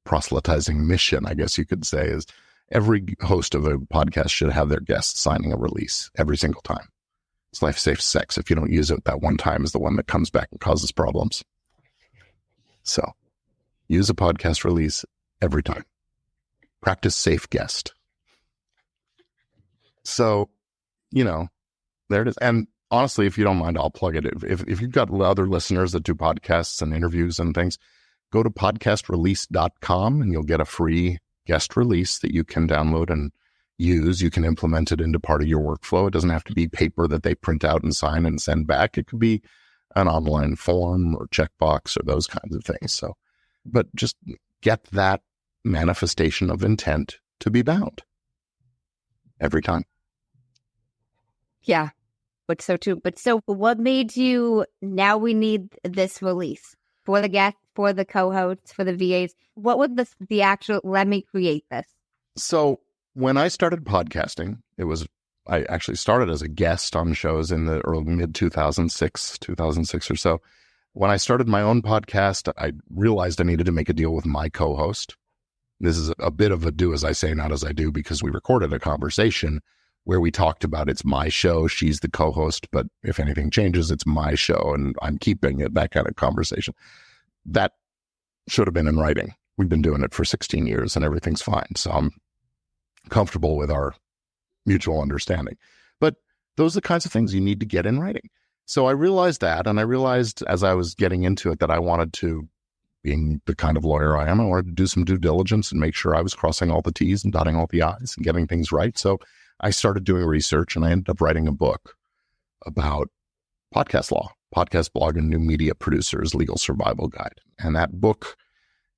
proselytizing mission, I guess you could say, is every host of a podcast should have their guests signing a release every single time. It's life safe sex. If you don't use it, that one time is the one that comes back and causes problems. So use a podcast release every time. Practice safe guest. So, there it is. And honestly, if you don't mind, I'll plug it. If you've got other listeners that do podcasts and interviews and things, go to podcastrelease.com and you'll get a free guest release that you can download and use. You can implement it into part of your workflow. It doesn't have to be paper that they print out and sign and send back. It could be an online form or checkbox or those kinds of things. So, but just get that manifestation of intent to be bound every time. Yeah. But so what made you, now we need this release for the guests, for the co-hosts, for the VAs? What was the actual, let me create this? So when I started podcasting, I actually started as a guest on shows in the early mid 2006 or so. When I started my own podcast, I realized I needed to make a deal with my co-host. This is a bit of a do as I say, not as I do, because we recorded a conversation where we talked about it's my show, she's the co-host, but if anything changes, it's my show and I'm keeping it, that kind of conversation. That should have been in writing. We've been doing it for 16 years and everything's fine. So I'm comfortable with our mutual understanding. But those are the kinds of things you need to get in writing. So I realized that, and I realized as I was getting into it that I wanted to, being the kind of lawyer I am, I wanted to do some due diligence and make sure I was crossing all the T's and dotting all the I's and getting things right. So I started doing research, and I ended up writing a book about podcast law, podcast blog and new media producers, legal survival guide. And that book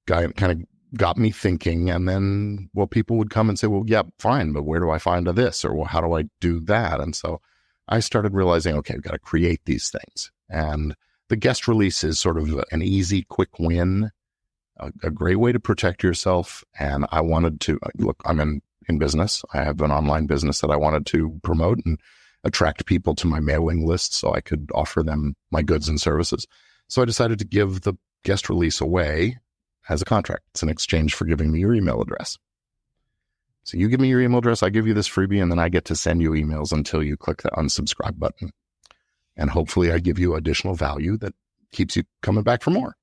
kind of got me thinking. And then, people would come and say, well, yeah, fine, but where do I find this? Or well, how do I do that? And so I started realizing, okay, I've got to create these things. And the guest release is sort of an easy, quick win, a great way to protect yourself. And I wanted to, look, I'm in business. I have an online business that I wanted to promote and attract people to my mailing list so I could offer them my goods and services. So I decided to give the guest release away as a contract. It's an exchange for giving me your email address. So you give me your email address, I give you this freebie, and then I get to send you emails until you click the unsubscribe button. And hopefully I give you additional value that keeps you coming back for more.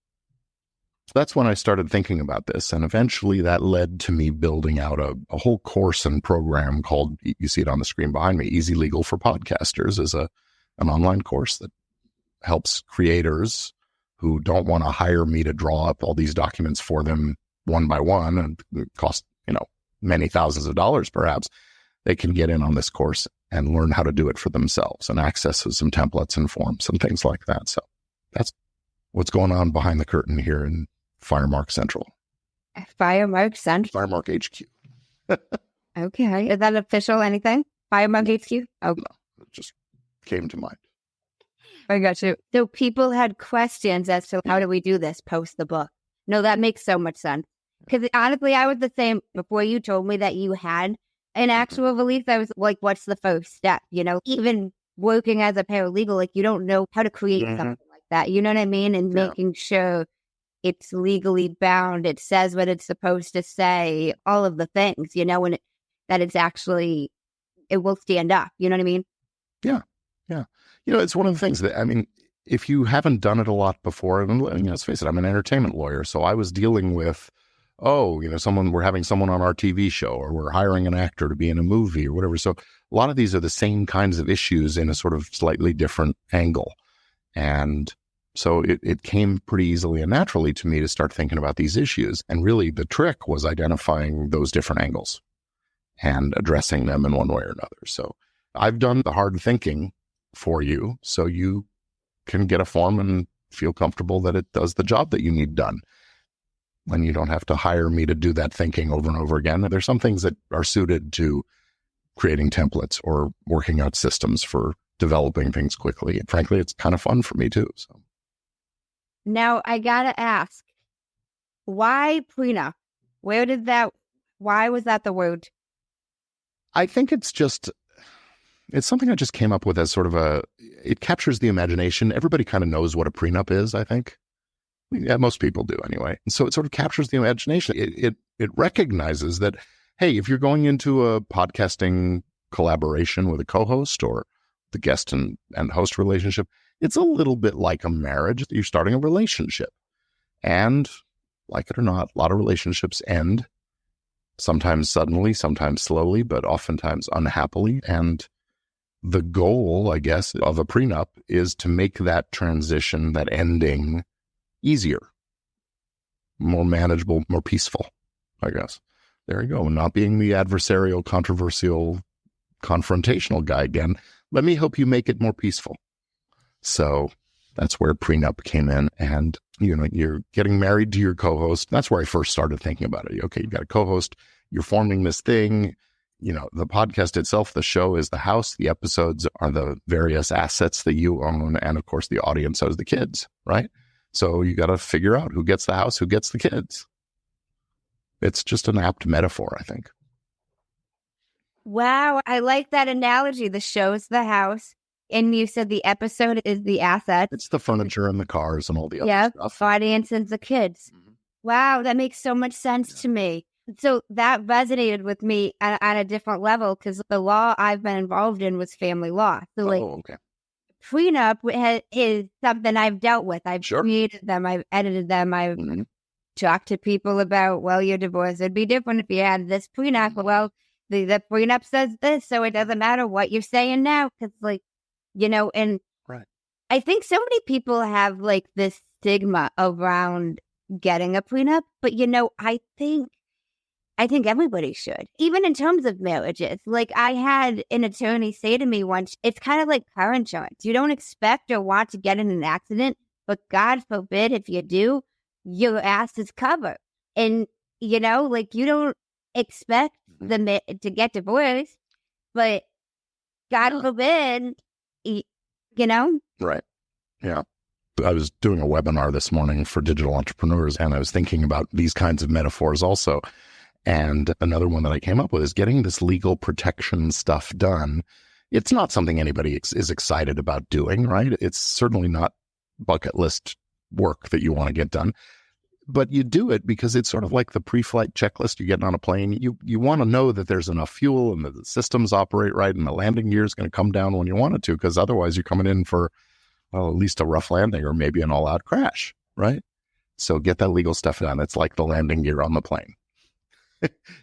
So that's when I started thinking about this. And eventually that led to me building out a whole course and program called, you see it on the screen behind me, Easy Legal for Podcasters, is an online course that helps creators who don't want to hire me to draw up all these documents for them one by one and it cost, many thousands of dollars perhaps. They can get in on this course and learn how to do it for themselves and access some templates and forms and things like that. So that's what's going on behind the curtain here in Firemark Central. Firemark Central? Firemark HQ. Okay. Is that official anything? Firemark HQ? Oh, no, it just came to mind. I got you. So people had questions as to how do we do this post the book? No, that makes so much sense. Because honestly, I was the same before you told me that you had an actual release. I was like, what's the first step? Even working as a paralegal, like you don't know how to create something like that. You know what I mean? And making sure it's legally bound. It says what it's supposed to say, all of the things, and that it's actually, it will stand up. You know what I mean? Yeah. Yeah. It's one of the things that, if you haven't done it a lot before, and let's face it, I'm an entertainment lawyer. So I was dealing with, we're having someone on our TV show, or we're hiring an actor to be in a movie or whatever. So a lot of these are the same kinds of issues in a sort of slightly different angle. And so it came pretty easily and naturally to me to start thinking about these issues. And really the trick was identifying those different angles and addressing them in one way or another. So I've done the hard thinking for you, so you can get a form and feel comfortable that it does the job that you need done. When you don't have to hire me to do that thinking over and over again. There's some things that are suited to creating templates or working out systems for developing things quickly. And frankly, it's kind of fun for me too. So now I gotta ask, why prenup? Why was that the word? I think it's something I just came up with as sort of it captures the imagination. Everybody kind of knows what a prenup is, I think. Yeah, most people do anyway. And so it sort of captures the imagination. It recognizes that, hey, if you're going into a podcasting collaboration with a co-host or the guest and host relationship, it's a little bit like a marriage. You're starting a relationship. And like it or not, a lot of relationships end, sometimes suddenly, sometimes slowly, but oftentimes unhappily. And the goal, I guess, of a prenup is to make that transition, that ending, easier, more manageable, more peaceful, I guess. There you go. Not being the adversarial, controversial, confrontational guy again. Let me help you make it more peaceful. So that's where prenup came in. And, you're getting married to your co-host. That's where I first started thinking about it. Okay, you've got a co-host. You're forming this thing. The podcast itself, the show is the house. The episodes are the various assets that you own. And of course, the audience owes the kids, right? So you got to figure out who gets the house, who gets the kids. It's just an apt metaphor, I think. Wow. I like that analogy. The show's the house. And you said the episode is the asset. It's the furniture and the cars and all the other stuff. Audience and the kids. Mm-hmm. Wow. That makes so much sense to me. So that resonated with me on a different level because the law I've been involved in was family law. So okay. Prenup is something I've dealt with. I've created them. I've edited them. I've talked to people about, well, your divorce would be different if you had this prenup. Well, the prenup says this, so it doesn't matter what you're saying now. Because, and right. I think so many people have, this stigma around getting a prenup. But, I think everybody should, even in terms of marriages. I had an attorney say to me once, it's kind of like car insurance. You don't expect or want to get in an accident, but God forbid if you do, your ass is covered. And, you don't expect them to get divorced, but God forbid, Right. Yeah. I was doing a webinar this morning for digital entrepreneurs, and I was thinking about these kinds of metaphors also. And another one that I came up with is getting this legal protection stuff done. It's not something anybody is excited about doing, right? It's certainly not bucket list work that you want to get done. But you do it because it's sort of like the pre-flight checklist. You're getting on a plane. You want to know that there's enough fuel and that the systems operate right and the landing gear is going to come down when you want it to, because otherwise you're coming in for, well, at least a rough landing or maybe an all-out crash, right? So get that legal stuff done. It's like the landing gear on the plane.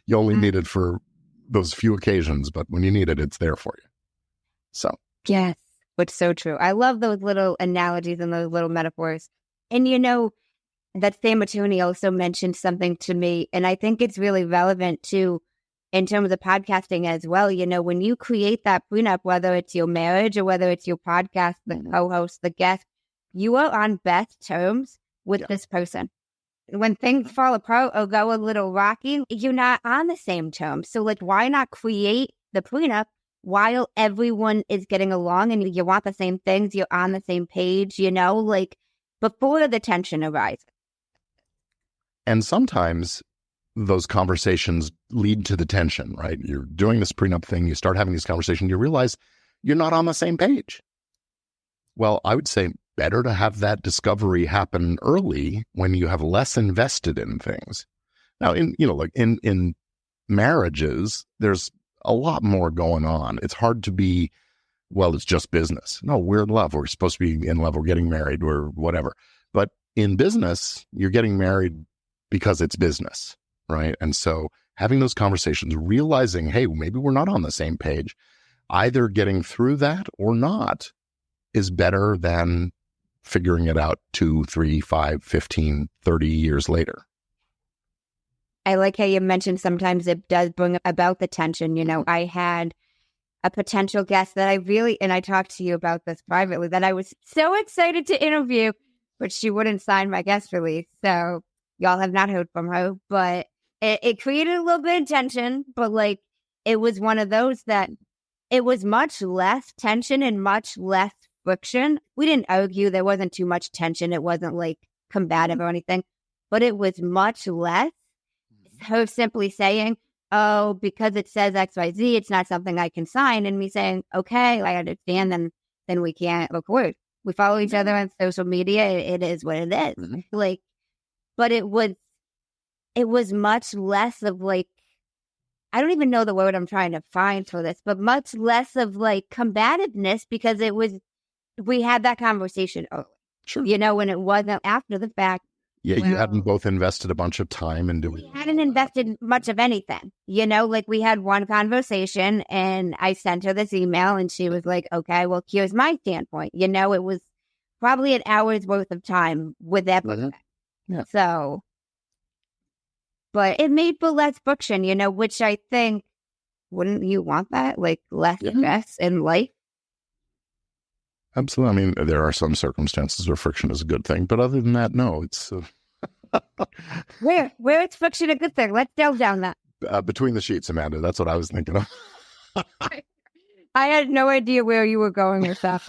You only need it for those few occasions, but when you need it, it's there for you. So. Yes, it's so true. I love those little analogies and those little metaphors. And that same attorney also mentioned something to me, and I think it's really relevant too in terms of podcasting as well. When you create that prenup, whether it's your marriage or whether it's your podcast, the co-host, the guest, you are on best terms with this person. When things fall apart or go a little rocky, you're not on the same terms. So, why not create the prenup while everyone is getting along and you want the same things, you're on the same page, before the tension arises. And sometimes those conversations lead to the tension, right? You're doing this prenup thing, you start having these conversations, you realize you're not on the same page. Well, I would say better to have that discovery happen early when you have less invested in things. Now, in marriages, there's a lot more going on. It's hard to be, well, it's just business. No, we're in love. We're supposed to be in love. We're getting married. We're whatever. But in business, you're getting married because it's business, right? And so having those conversations, realizing, hey, maybe we're not on the same page, either getting through that or not is better than figuring it out 2, 3, 5, 15, 30 years later. I like how you mentioned sometimes it does bring about the tension. I had a potential guest that and I talked to you about this privately, that I was so excited to interview, but she wouldn't sign my guest release. So y'all have not heard from her, but it created a little bit of tension, but like, it was one of those that it was much less tension and much less friction. We didn't argue. There wasn't too much tension. It wasn't like combative or anything, but it was much less her simply saying, oh, because it says XYZ, it's not something I can sign. And me saying, okay, I understand, then we can't record. We follow each other on social media. It is what it is. Mm-hmm. But it was much less of like, I don't even know the word I'm trying to find for this, but much less of like combativeness, because we had that conversation early. Sure. When it wasn't after the fact. Yeah, you hadn't both invested a bunch of time in doing it. We hadn't invested much of anything. We had one conversation and I sent her this email and she was like, okay, well, here's my standpoint. It was probably an hour's worth of time with that. Yeah. So, but it made for less friction, which I think, wouldn't you want that? Like less stress in life? Absolutely. I mean, there are some circumstances where friction is a good thing, but other than that, no, it's... Where is friction a good thing? Let's delve down that. Between the sheets, Amanda. That's what I was thinking of. I had no idea where you were going with that.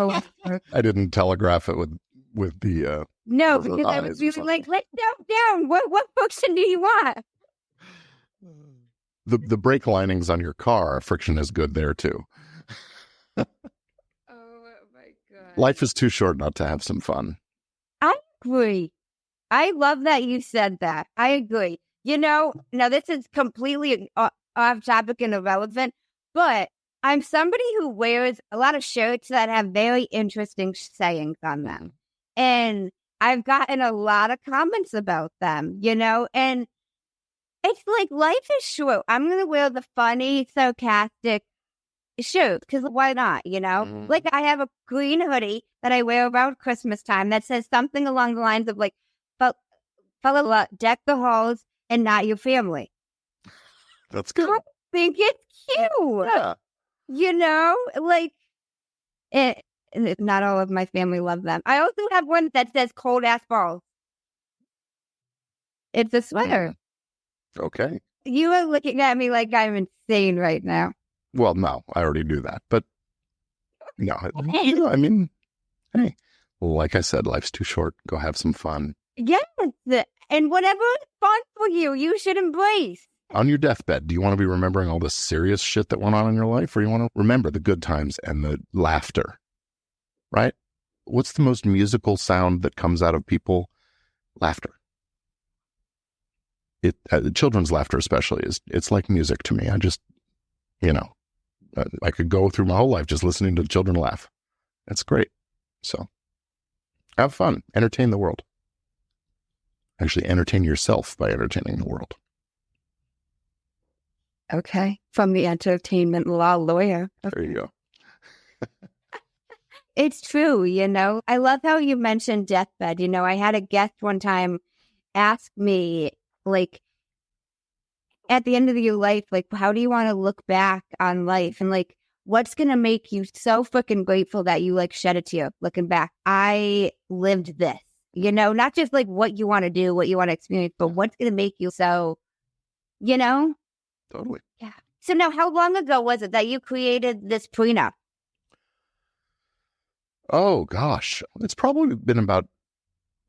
I didn't telegraph it with the... No, because I was really like, let's delve down. What friction do you want? The brake linings on your car, friction is good there too. Life is too short not to have some fun. I agree. I love that you said that. I agree. Now this is completely off topic and irrelevant, but I'm somebody who wears a lot of shirts that have very interesting sayings on them. And I've gotten a lot of comments about them, and it's like, life is short. I'm going to wear the funny, sarcastic shirt, because why not, Like, I have a green hoodie that I wear around Christmas time that says something along the lines of like, fellow, deck the halls and not your family. That's good. I think it's cute. Yeah. Like, not all of my family love them. I also have one that says cold ass balls. It's a sweater. Okay. You are looking at me like I'm insane right now. Well, no, I already knew that, but no, I mean, hey, like I said, life's too short. Go have some fun. Yes, and whatever is fun for you, you should embrace. On your deathbed, do you want to be remembering all the serious shit that went on in your life, or you want to remember the good times and the laughter, right? What's the most musical sound that comes out of people? Laughter. Children's laughter especially it's like music to me. I just, I could go through my whole life just listening to children laugh. That's great. So have fun. Entertain the world. Actually, entertain yourself by entertaining the world. Okay. From the entertainment law lawyer. Okay. There you go. It's true, I love how you mentioned deathbed. I had a guest one time ask me, like, at the end of your life, like, how do you want to look back on life? And like, what's going to make you so freaking grateful that you like shed a tear looking back? I lived this, not just like what you want to do, what you want to experience, but what's going to make you so, Totally. Yeah. So now, how long ago was it that you created this prenup? Oh, gosh. It's probably been about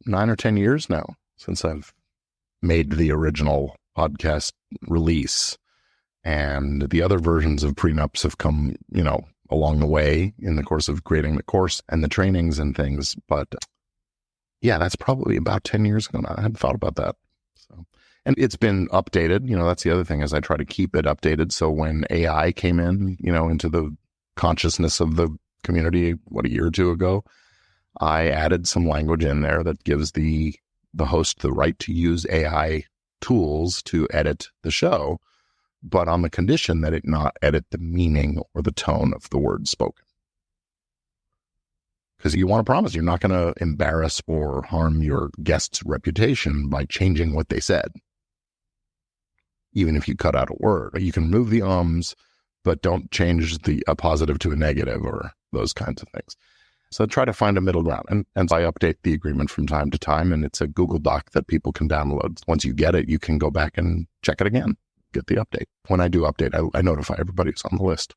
9 or 10 years now since I've made the original podcast release. And the other versions of Prenups have come, along the way in the course of creating the course and the trainings and things. But yeah, that's probably about 10 years ago now. I hadn't thought about that. So, and it's been updated. That's the other thing, is I try to keep it updated. So when AI came in, into the consciousness of the community, a year or two ago, I added some language in there that gives the host the right to use AI tools to edit the show, but on the condition that it not edit the meaning or the tone of the words spoken. Because you want to promise you're not going to embarrass or harm your guest's reputation by changing what they said. Even if you cut out a word, you can remove the ums, but don't change a positive to a negative or those kinds of things. So try to find a middle ground. And I update the agreement from time to time, and it's a Google Doc that people can download. Once you get it, you can go back and check it again, get the update. When I do update, I notify everybody who's on the list.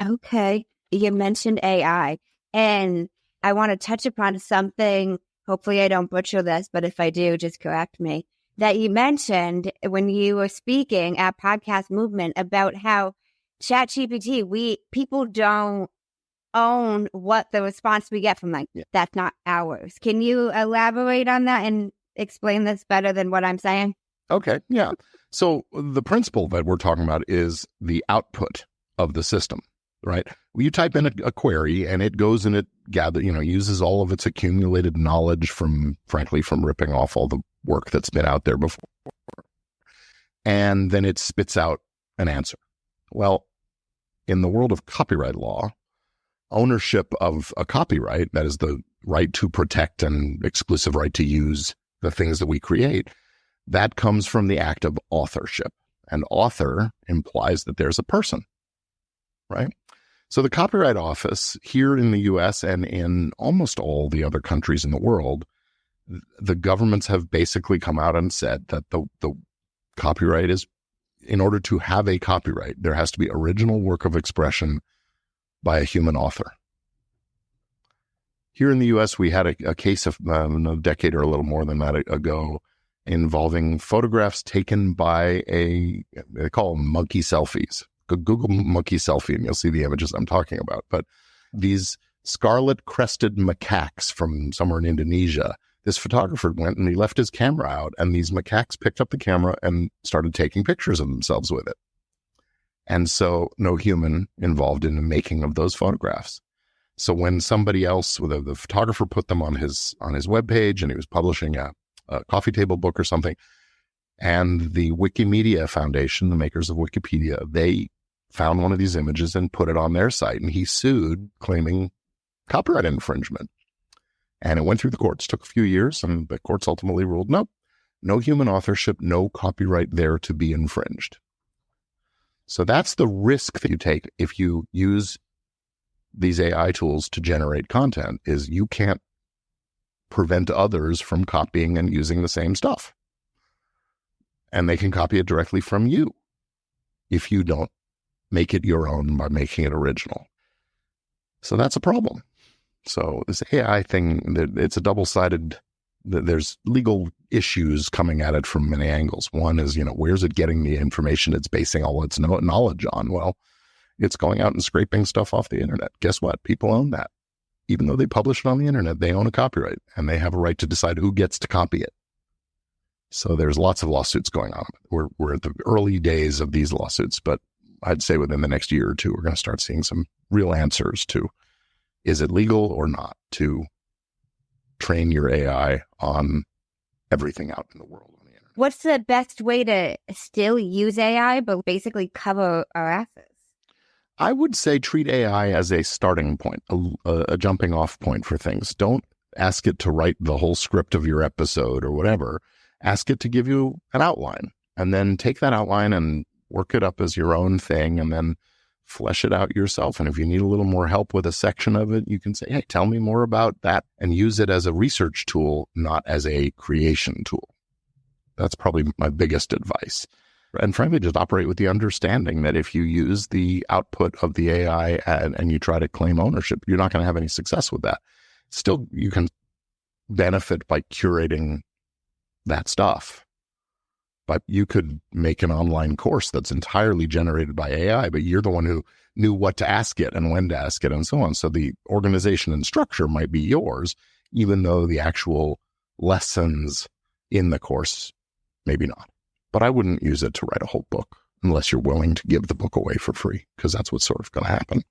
Okay. You mentioned AI, and I want to touch upon something. Hopefully I don't butcher this, but if I do, just correct me. That you mentioned when you were speaking at Podcast Movement about how ChatGPT, people don't own what the response we get from that's not ours. Can you elaborate on that and explain this better than what I'm saying? Okay, yeah. So the principle that we're talking about is the output of the system, right? You type in a query and it goes and it uses all of its accumulated knowledge from ripping off all the work that's been out there before. And then it spits out an answer. Well, in the world of copyright law, ownership of a copyright, that is the right to protect and exclusive right to use the things that we create, that comes from the act of authorship. And author implies that there's a person, right? So the Copyright Office here in the US and in almost all the other countries in the world, the governments have basically come out and said that the copyright is, in order to have a copyright, there has to be original work of expression by a human author. Here in the U.S., we had a case of a decade or a little more than that ago involving photographs taken by they call them monkey selfies. Google monkey selfie and you'll see the images I'm talking about. But these scarlet-crested macaques from somewhere in Indonesia, this photographer went and he left his camera out, and these macaques picked up the camera and started taking pictures of themselves with it. And so no human involved in the making of those photographs. So when somebody else, the photographer put them on his webpage, and he was publishing a coffee table book or something, and the Wikimedia Foundation, the makers of Wikipedia, they found one of these images and put it on their site, and he sued, claiming copyright infringement. And it went through the courts, took a few years, and the courts ultimately ruled, no human authorship, no copyright there to be infringed. So that's the risk that you take if you use these AI tools to generate content, is you can't prevent others from copying and using the same stuff. And they can copy it directly from you if you don't make it your own by making it original. So that's a problem. So this AI thing, it's a double-sided. There's legal issues coming at it from many angles. One is, where's it getting the information it's basing all its knowledge on? Well, it's going out and scraping stuff off the internet. Guess what? People own that. Even though they publish it on the internet, they own a copyright, and they have a right to decide who gets to copy it. So there's lots of lawsuits going on. We're at the early days of these lawsuits, but I'd say within the next year or two, we're going to start seeing some real answers to, is it legal or not to train your AI on everything out in the world on the internet? What's the best way to still use AI, but basically cover our assets? I would say treat AI as a starting point, a jumping off point for things. Don't ask it to write the whole script of your episode or whatever. Ask it to give you an outline, and then take that outline and work it up as your own thing, and then flesh it out yourself. And if you need a little more help with a section of it, you can say, hey, tell me more about that, and use it as a research tool, not as a creation tool. That's probably my biggest advice. And frankly, just operate with the understanding that if you use the output of the AI and you try to claim ownership, you're not going to have any success with that. Still, you can benefit by curating that stuff. But you could make an online course that's entirely generated by AI, but you're the one who knew what to ask it and when to ask it and so on. So the organization and structure might be yours, even though the actual lessons in the course, maybe not. But I wouldn't use it to write a whole book unless you're willing to give the book away for free, because that's what's sort of going to happen. Does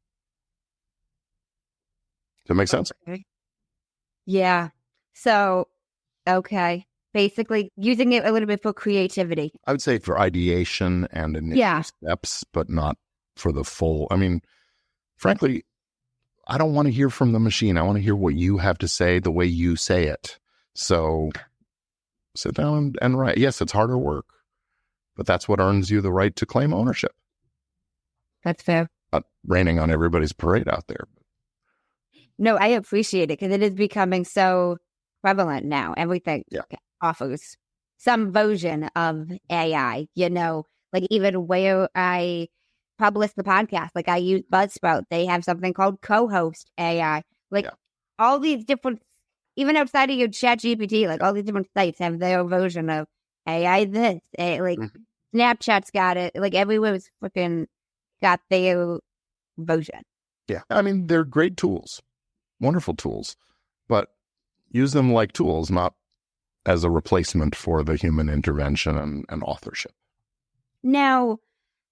that make sense? Okay. Yeah. So, okay. Basically using it a little bit for creativity. I would say for ideation and initial steps, but not for the full. I mean, frankly, I don't want to hear from the machine. I want to hear what you have to say the way you say it. So sit down and write. Yes, it's harder work, but that's what earns you the right to claim ownership. That's fair. Not raining on everybody's parade out there. No, I appreciate it because it is becoming so prevalent now. Everything offers some version of AI, like even where I publish the podcast, like I use Buzzsprout. They have something called co-host AI. All these different, even outside of your ChatGPT, like all these different sites have their version of AI this. Snapchat's got it. Like everywhere's freaking got their version. Yeah. I mean, they're great tools, wonderful tools, but use them like tools, not as a replacement for the human intervention and authorship. Now,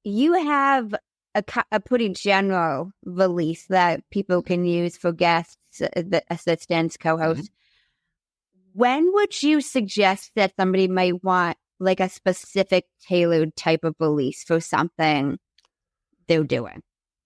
you have a pretty general release that people can use for guests, the assistants, co-hosts. When would you suggest that somebody might want like a specific tailored type of release for something they're doing?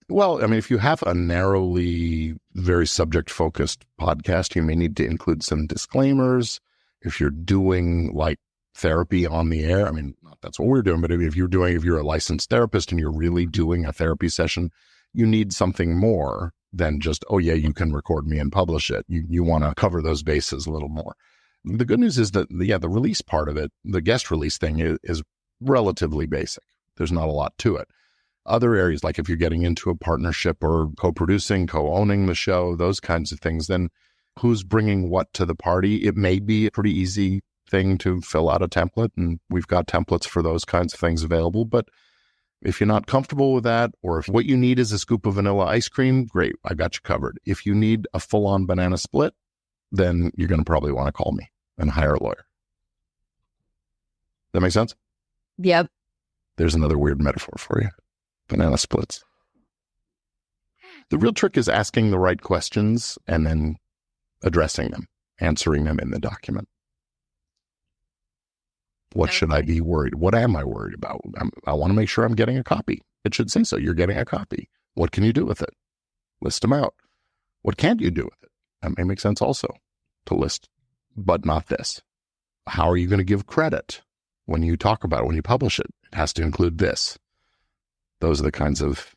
Well, I mean, if you have a narrowly, very subject-focused podcast, you may need to include some disclaimers. If you're doing like therapy on the air, I mean, that's what we're doing, but if you're a licensed therapist and you're really doing a therapy session, you need something more than just, oh yeah, you can record me and publish it. You want to cover those bases a little more. The good news is that, the release part of it, the guest release thing is relatively basic. There's not a lot to it. Other areas, like if you're getting into a partnership or co-producing, co-owning the show, those kinds of things, then who's bringing what to the party? It may be a pretty easy thing to fill out a template, and we've got templates for those kinds of things available. But if you're not comfortable with that, or if what you need is a scoop of vanilla ice cream, great, I got you covered. If you need a full-on banana split, then you're going to probably want to call me and hire a lawyer. That make sense? Yep. There's another weird metaphor for you. Banana splits. The real trick is asking the right questions and then addressing them, answering them in the document. What should I be worried? What am I worried about? I want to make sure I'm getting a copy. It should say so. You're getting a copy. What can you do with it? List them out. What can't you do with it? That may make sense also to list, but not this. How are you going to give credit when you talk about it, when you publish it? It has to include this. Those are the kinds of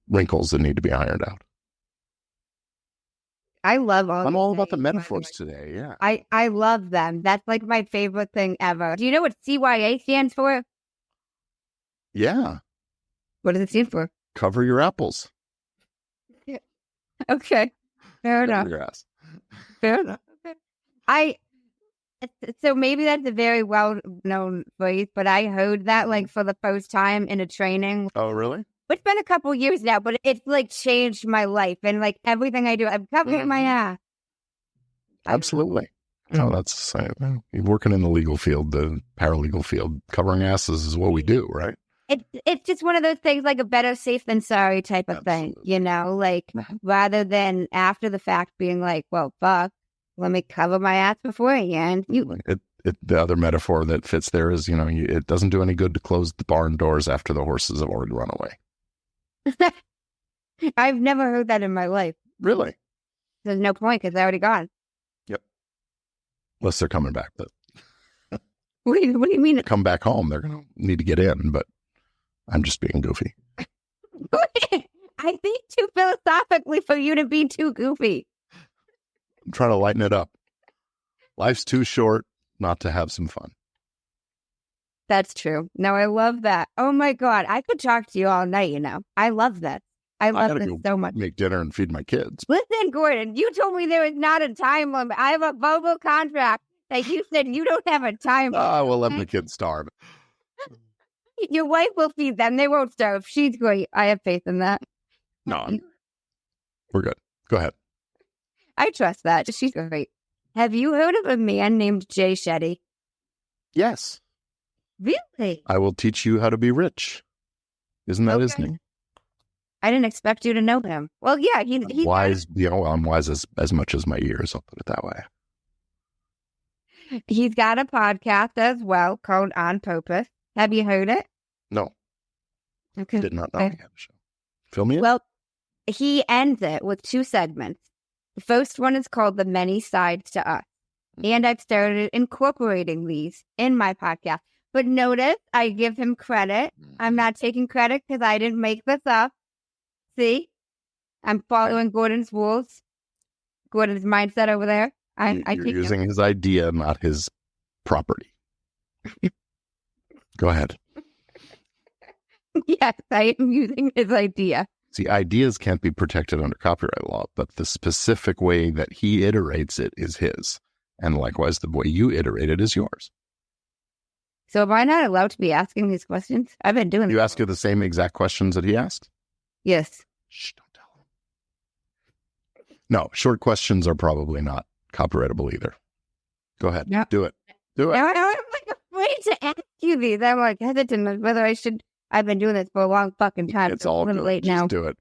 wrinkles that need to be ironed out. I love all. I'm all about the metaphors today. Yeah. I love them. That's like my favorite thing ever. Do you know what CYA stands for? Yeah. What does it stand for? Cover your apples. Yeah. Okay. Fair enough. Cover your ass. Fair enough. Okay. So maybe that's a very well-known phrase, but I heard that like for the first time in a training. Oh, really? It's been a couple years now, but it's like changed my life and like everything I do. I'm covering my ass. Absolutely. That's you're working in the legal field, the paralegal field. Covering asses is what we do, right? It's just one of those things, like a better safe than sorry type of thing, like rather than after the fact being like, well, fuck, let me cover my ass beforehand. The other metaphor that fits there is, it doesn't do any good to close the barn doors after the horses have already run away. I've never heard that in my life. Really? There's no point because they're already gone. Yep. Unless they're coming back. But what do you mean? Come back home. They're going to need to get in, but I'm just being goofy. I think too philosophically for you to be too goofy. I'm trying to lighten it up. Life's too short not to have some fun. That's true. No, I love that. Oh my God. I could talk to you all night, I love this. I love this so much. Make dinner and feed my kids. Listen, Gordon, you told me there is not a time limit. I have a verbal contract that you said you don't have a time. We'll let the kids starve. Your wife will feed them. They won't starve. She's great. I have faith in that. No, we're good. Go ahead. I trust that. She's great. Have you heard of a man named Jay Shetty? Yes. Really? I will teach you how to be rich. Isn't that his name? I didn't expect you to know him. Well, yeah, he's wise. I'm wise as much as my ears. I'll put it that way. He's got a podcast as well called On Purpose. Have you heard it? No. Okay. Did not know he had a show. Fill me in. Well, he ends it with 2 segments. The first one is called The Many Sides to Us. And I've started incorporating these in my podcast. But notice, I give him credit. I'm not taking credit because I didn't make this up. See? I'm following Gordon's rules. Gordon's mindset over there. You're using his idea, not his property. Go ahead. Yes, I am using his idea. See, ideas can't be protected under copyright law, but the specific way that he iterates it is his. And likewise, the way you iterate it is yours. So am I not allowed to be asking these questions? I've been doing You ask you the same exact questions that he asked? Yes. Shh, don't tell him. No, short questions are probably not copyrightable either. Go ahead. Yep. Do it. Do it. I'm like afraid to ask you these. I'm like hesitant whether I should. I've been doing this for a long fucking time. It's all a little good. late Just now. do it.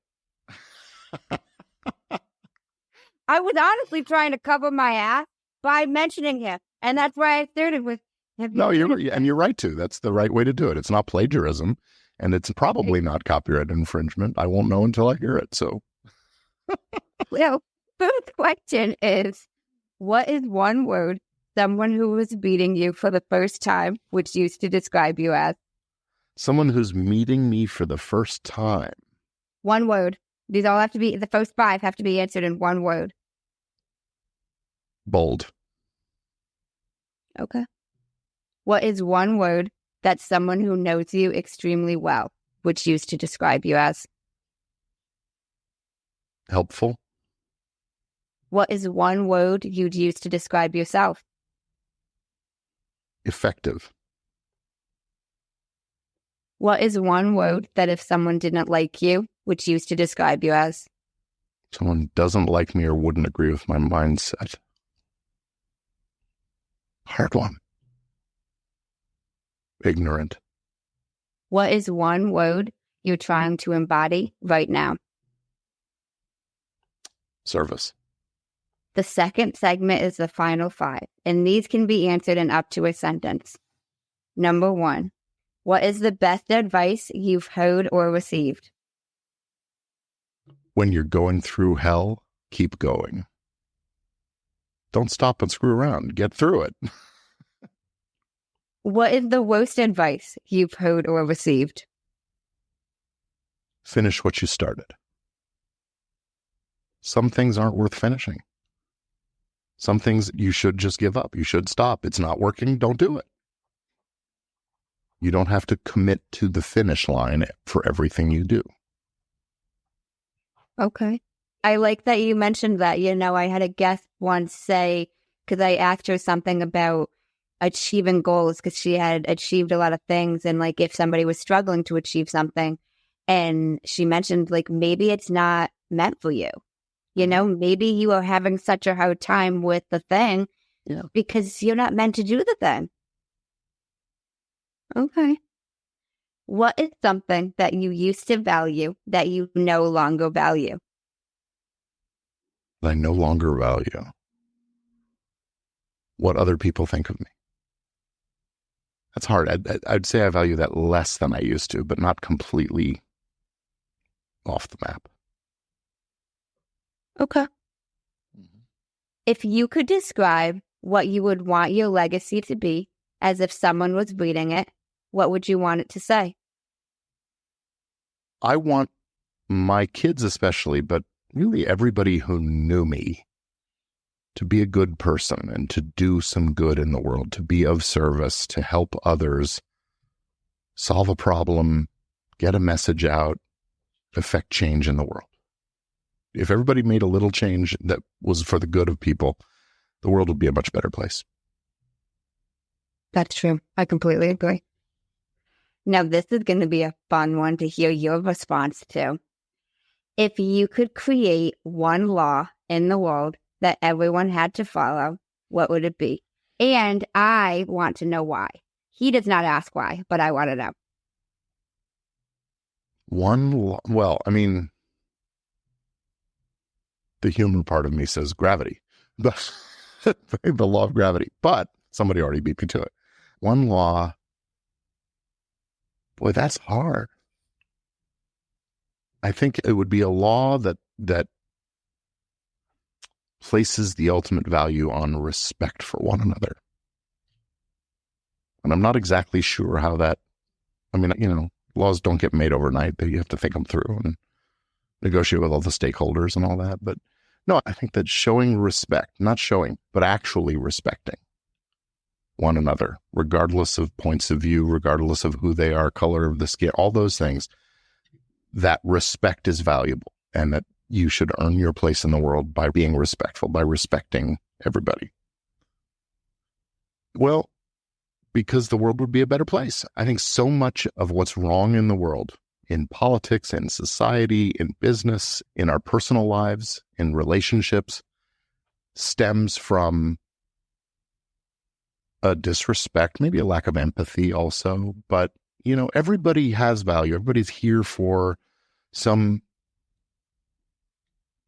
I was honestly trying to cover my ass by mentioning him. And that's why I started with. No, you're right to. That's the right way to do it. It's not plagiarism, and it's probably not copyright infringement. I won't know until I hear it. So, well, first question is, what is one word someone who was meeting you for the first time would use to describe you as? Someone who's meeting me for the first time. One word. These all have to be, the first 5 have to be answered in one word. Bold. Okay. What is one word that someone who knows you extremely well would use to describe you as? Helpful. What is one word you'd use to describe yourself? Effective. What is one word that if someone didn't like you would use to describe you as? Someone doesn't like me or wouldn't agree with my mindset. Hard one. Ignorant. What is one word you're trying to embody right now? Service. The second segment is the final 5, and these can be answered in up to a sentence. Number 1, what is the best advice you've heard or received? When you're going through hell, keep going. Don't stop and screw around. Get through it. What is the worst advice you've heard or received? Finish what you started. Some things aren't worth finishing. Some things you should just give up. You should stop. It's not working. Don't do it. You don't have to commit to the finish line for everything you do. Okay. I like that you mentioned that. You know, I had a guest once say, because I asked her something about achieving goals, because she had achieved a lot of things, and like if somebody was struggling to achieve something, and she mentioned like maybe it's not meant for you. You know, maybe you are having such a hard time with the thing because you're not meant to do the thing. Okay. What is something that you used to value that you no longer value? I no longer value what other people think of me. That's hard. I'd say I value that less than I used to, but not completely off the map. Okay. If you could describe what you would want your legacy to be as if someone was reading it, what would you want it to say? I want my kids especially, but really everybody who knew me, to be a good person and to do some good in the world, to be of service, to help others, solve a problem, get a message out, affect change in the world. If everybody made a little change that was for the good of people, the world would be a much better place. That's true. I completely agree. Now, this is going to be a fun one to hear your response to. If you could create one law in the world that everyone had to follow, what would it be? And I want to know why. He does not ask why, but I want to know. Well, I mean, the human part of me says gravity, but the law of gravity, but somebody already beat me to it. One law, boy, that's hard. I think it would be a law that places the ultimate value on respect for one another. And I'm not exactly sure how that, I mean, laws don't get made overnight. You have to think them through and negotiate with all the stakeholders and all that. But no, I think that showing respect, not showing, but actually respecting one another, regardless of points of view, regardless of who they are, color of the skin, all those things, that respect is valuable and that you should earn your place in the world by being respectful, by respecting everybody. Well, because the world would be a better place. I think so much of what's wrong in the world, in politics, in society, in business, in our personal lives, in relationships, stems from a disrespect, maybe a lack of empathy also. But, everybody has value. Everybody's here for some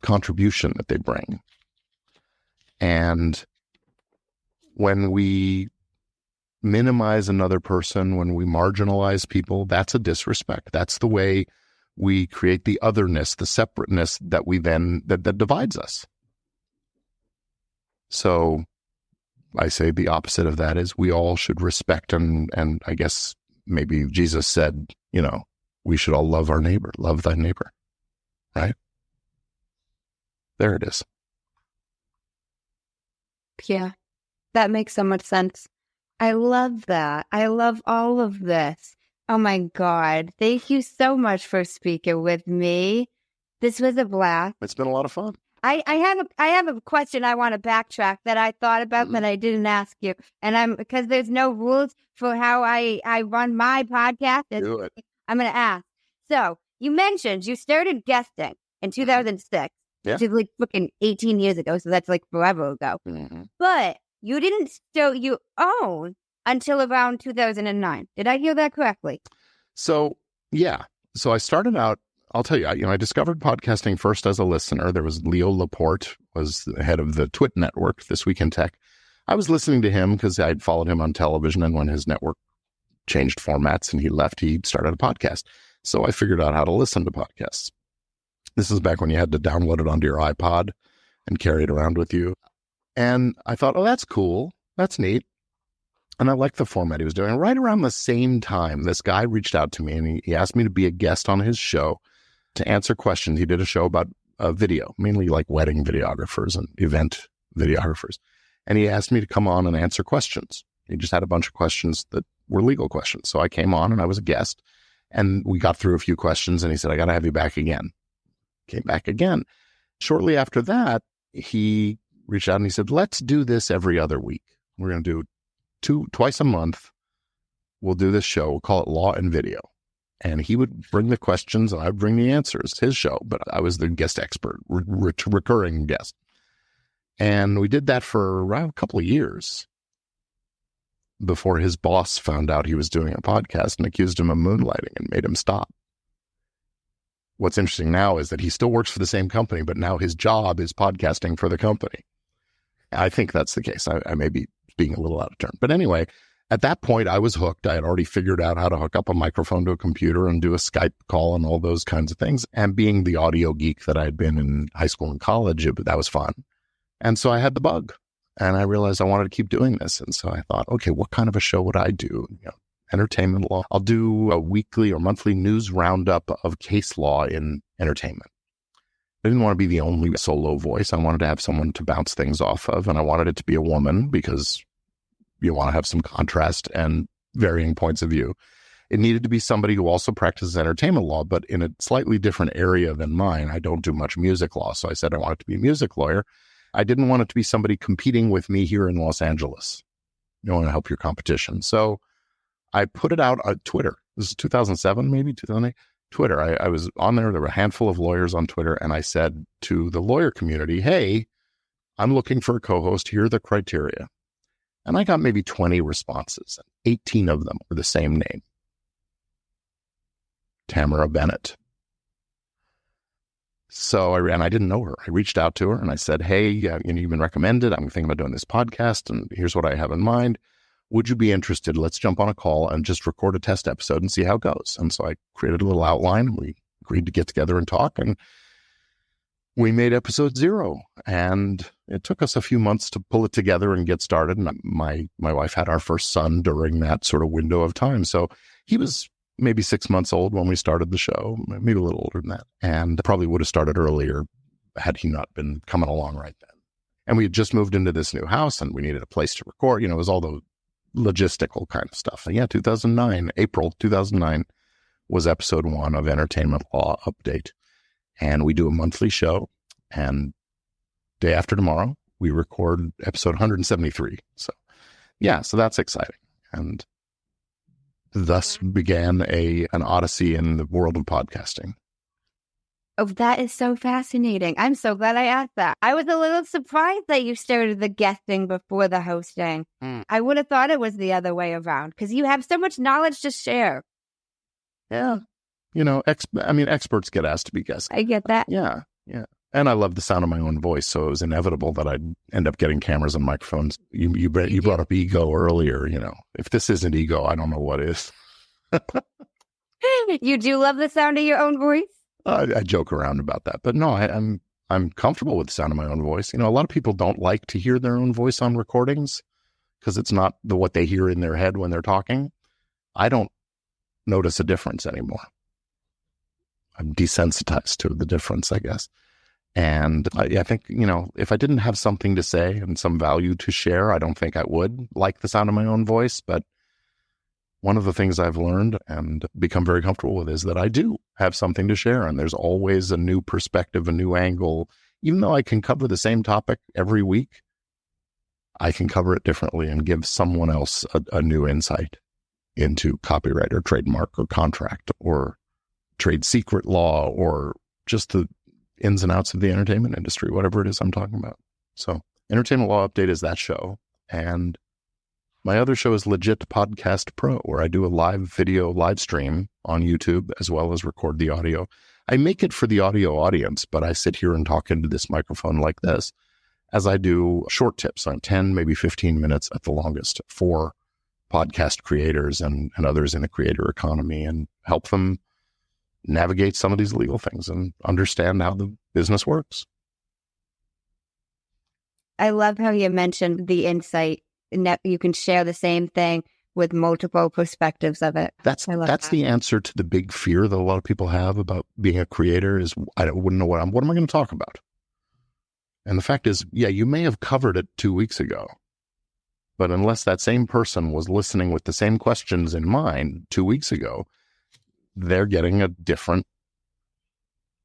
contribution that they bring. And when we minimize another person, when we marginalize people, that's a disrespect. That's the way we create the otherness, the separateness that that divides us. So I say the opposite of that is we all should respect and I guess maybe Jesus said, we should all love our neighbor, love thy neighbor, right? There it is. Yeah, that makes so much sense. I love that. I love all of this. Oh my God. Thank you so much for speaking with me. This was a blast. It's been a lot of fun. I have a question I want to backtrack that I thought about that I didn't ask you. And because there's no rules for how I run my podcast. Do it. I'm going to ask. So you mentioned you started guesting in 2006, which is like freaking 18 years ago. So that's like forever ago. Mm-hmm. But you didn't start your own until around 2009. Did I hear that correctly? So, yeah. So I started out, I'll tell you, I discovered podcasting first as a listener. There was Leo Laporte, was the head of the Twit network, This Week in Tech. I was listening to him because I'd followed him on television, and when his network changed formats and he left, he started a podcast. So I figured out how to listen to podcasts. This is back when you had to download it onto your iPod and carry it around with you. And I thought, oh, that's cool. That's neat. And I liked the format he was doing. Right around the same time, this guy reached out to me and he asked me to be a guest on his show to answer questions. He did a show about video, mainly like wedding videographers and event videographers. And he asked me to come on and answer questions. He just had a bunch of questions that were legal questions. So I came on and I was a guest and we got through a few questions and he said, I got to have you back again. Came back again. Shortly after that, he reached out and he said, let's do this every other week. We're going to do twice a month. We'll do this show. We'll call it Law and Video. And he would bring the questions and I'd bring the answers, his show, but I was the guest expert, recurring guest. And we did that for around a couple of years before his boss found out he was doing a podcast and accused him of moonlighting and made him stop. What's interesting now is that he still works for the same company, but now his job is podcasting for the company. I think that's the case. I may be being a little out of turn. But anyway, at that point, I was hooked. I had already figured out how to hook up a microphone to a computer and do a Skype call and all those kinds of things. And being the audio geek that I had been in high school and college, that was fun. And so I had the bug. And I realized I wanted to keep doing this. And so I thought, okay, what kind of a show would I do? Entertainment law. I'll do a weekly or monthly news roundup of case law in entertainment. I didn't want to be the only solo voice. I wanted to have someone to bounce things off of. And I wanted it to be a woman because you want to have some contrast and varying points of view. It needed to be somebody who also practices entertainment law, but in a slightly different area than mine. I don't do much music law. So I said I wanted to be a music lawyer. I didn't want it to be somebody competing with me here in Los Angeles. You don't want to help your competition. So I put it out on Twitter. This is 2007, maybe 2008. Twitter. I was on there. There were a handful of lawyers on Twitter. And I said to the lawyer community, hey, I'm looking for a co-host. Here are the criteria. And I got maybe 20 responses. 18 of them were the same name. Tamara Bennett. So I didn't know her. I reached out to her and I said, hey, you've been recommended. I'm thinking about doing this podcast and here's what I have in mind. Would you be interested? Let's jump on a call and just record a test episode and see how it goes. And so I created a little outline. We agreed to get together and talk, and we made episode 0. And it took us a few months to pull it together and get started. And my wife had our first son during that sort of window of time. So he was maybe 6 months old when we started the show, maybe a little older than that, and probably would have started earlier had he not been coming along right then. And we had just moved into this new house and we needed a place to record. It was all the logistical kind of stuff. And 2009, April 2009 was episode 1 of Entertainment Law Update. And we do a monthly show, and day after tomorrow, we record episode 173. So that's exciting. And thus began an odyssey in the world of podcasting. Oh, that is so fascinating. I'm so glad I asked that. I was a little surprised that you started the guesting before the hosting. I would have thought it was the other way around because you have so much knowledge to share. Yeah. Experts get asked to be guests. I get that. Yeah. And I love the sound of my own voice, so it was inevitable that I'd end up getting cameras and microphones. You brought up ego earlier. If this isn't ego, I don't know what is. You do love the sound of your own voice? I joke around about that, but no, I'm comfortable with the sound of my own voice. A lot of people don't like to hear their own voice on recordings because it's not what they hear in their head when they're talking. I don't notice a difference anymore. I'm desensitized to the difference, I guess. And I think, if I didn't have something to say and some value to share, I don't think I would like the sound of my own voice. But one of the things I've learned and become very comfortable with is that I do have something to share. And there's always a new perspective, a new angle. Even though I can cover the same topic every week, I can cover it differently and give someone else a new insight into copyright or trademark or contract or trade secret law or just the ins and outs of the entertainment industry, whatever it is I'm talking about. So Entertainment Law Update is that show. And my other show is Legit Podcast Pro, where I do a live stream on YouTube, as well as record the audio. I make it for the audio audience, but I sit here and talk into this microphone like this, as I do short tips on 10, maybe 15 minutes at the longest for podcast creators and others in the creator economy, and help them navigate some of these legal things and understand how the business works. I love how you mentioned the insight, and that you can share the same thing with multiple perspectives of it. That's the answer to the big fear that a lot of people have about being a creator is, I wouldn't know what am I going to talk about? And the fact is, you may have covered it 2 weeks ago, but unless that same person was listening with the same questions in mind 2 weeks ago, they're getting a different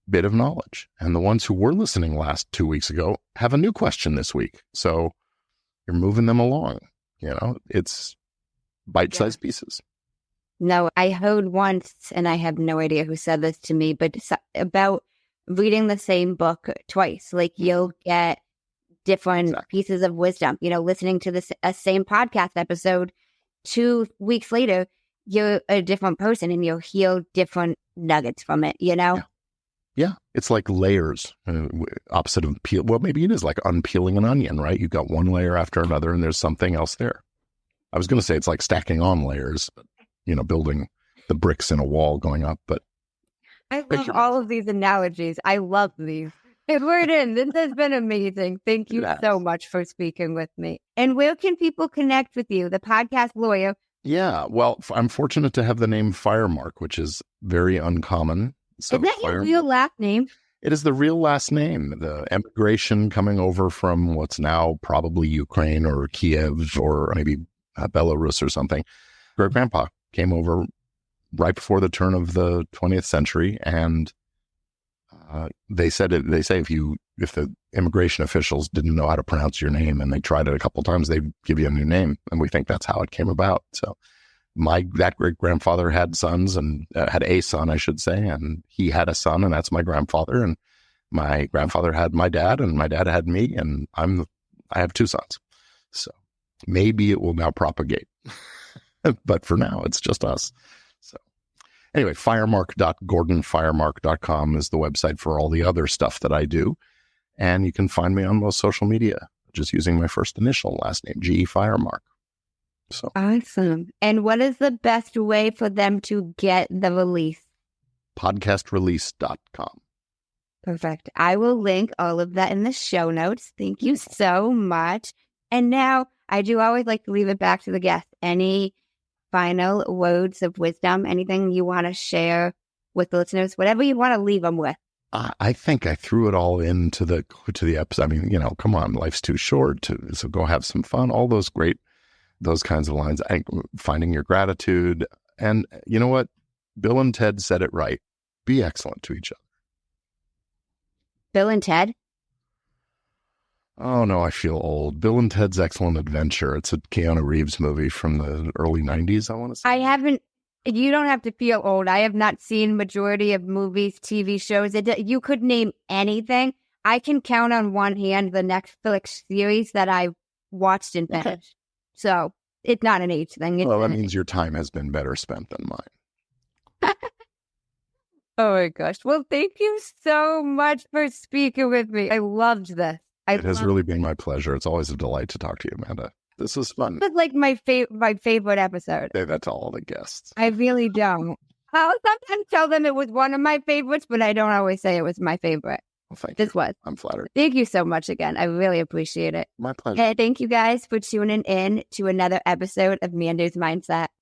bit of knowledge. And the ones who were listening last 2 weeks ago have a new question this week. So you're moving them along. It's bite-sized pieces. No, I heard once, and I have no idea who said this to me, but it's about reading the same book twice. Like you'll get different pieces of wisdom, listening to the same podcast episode 2 weeks later, you're a different person and you'll hear different nuggets from it, Yeah. It's like layers, opposite of peel. Well, maybe it is like unpeeling an onion, right? You've got one layer after another and there's something else there. I was going to say it's like stacking on layers, building the bricks in a wall going up. But I love all of these analogies. I love these. We're in. This has been amazing. Thank you so much for speaking with me. And where can people connect with you? The podcast lawyer. Yeah, well, I'm fortunate to have the name Firemark, which is very uncommon. So is that your real last name? It is the real last name. The emigration coming over from what's now probably Ukraine or Kiev or maybe Belarus or something. Great grandpa came over right before the turn of the 20th century and they say if the immigration officials didn't know how to pronounce your name and they tried it a couple of times, they give you a new name. And we think that's how it came about. So that great grandfather had sons and had a son, I should say, and he had a son, and that's my grandfather. And my grandfather had my dad, and my dad had me, and I have two sons. So maybe it will now propagate, but for now, it's just us. So anyway, firemark.gordonfiremark.com is the website for all the other stuff that I do. And you can find me on most social media, just using my first initial, last name, G. Firemark. So awesome. And what is the best way for them to get the release? podcastrelease.com. Perfect. I will link all of that in the show notes. Thank you so much. And now I do always like to leave it back to the guest. Any final words of wisdom, anything you want to share with the listeners, whatever you want to leave them with? I think I threw it all into the episode. I mean, come on, life's too short, so go have some fun. All those kinds of lines. Finding your gratitude. And you know what? Bill and Ted said it right. Be excellent to each other. Bill and Ted? Oh, no, I feel old. Bill and Ted's Excellent Adventure. It's a Keanu Reeves movie from the early 90s, I want to say. You don't have to feel old. I have not seen majority of movies, TV shows. You could name anything. I can count on one hand the Netflix series that I watched and finished. Okay. So it's not an age thing. That means your time has been better spent than mine. Oh my gosh. Well, thank you so much for speaking with me. I loved this. It has really been my pleasure. It's always a delight to talk to you, Amanda. This was fun. This is like my favorite episode. Say that to all the guests. I really don't. I'll sometimes tell them it was one of my favorites, but I don't always say it was my favorite. Well, thank you. I'm flattered. Thank you so much again. I really appreciate it. My pleasure. And thank you guys for tuning in to another episode of Manders Mindset.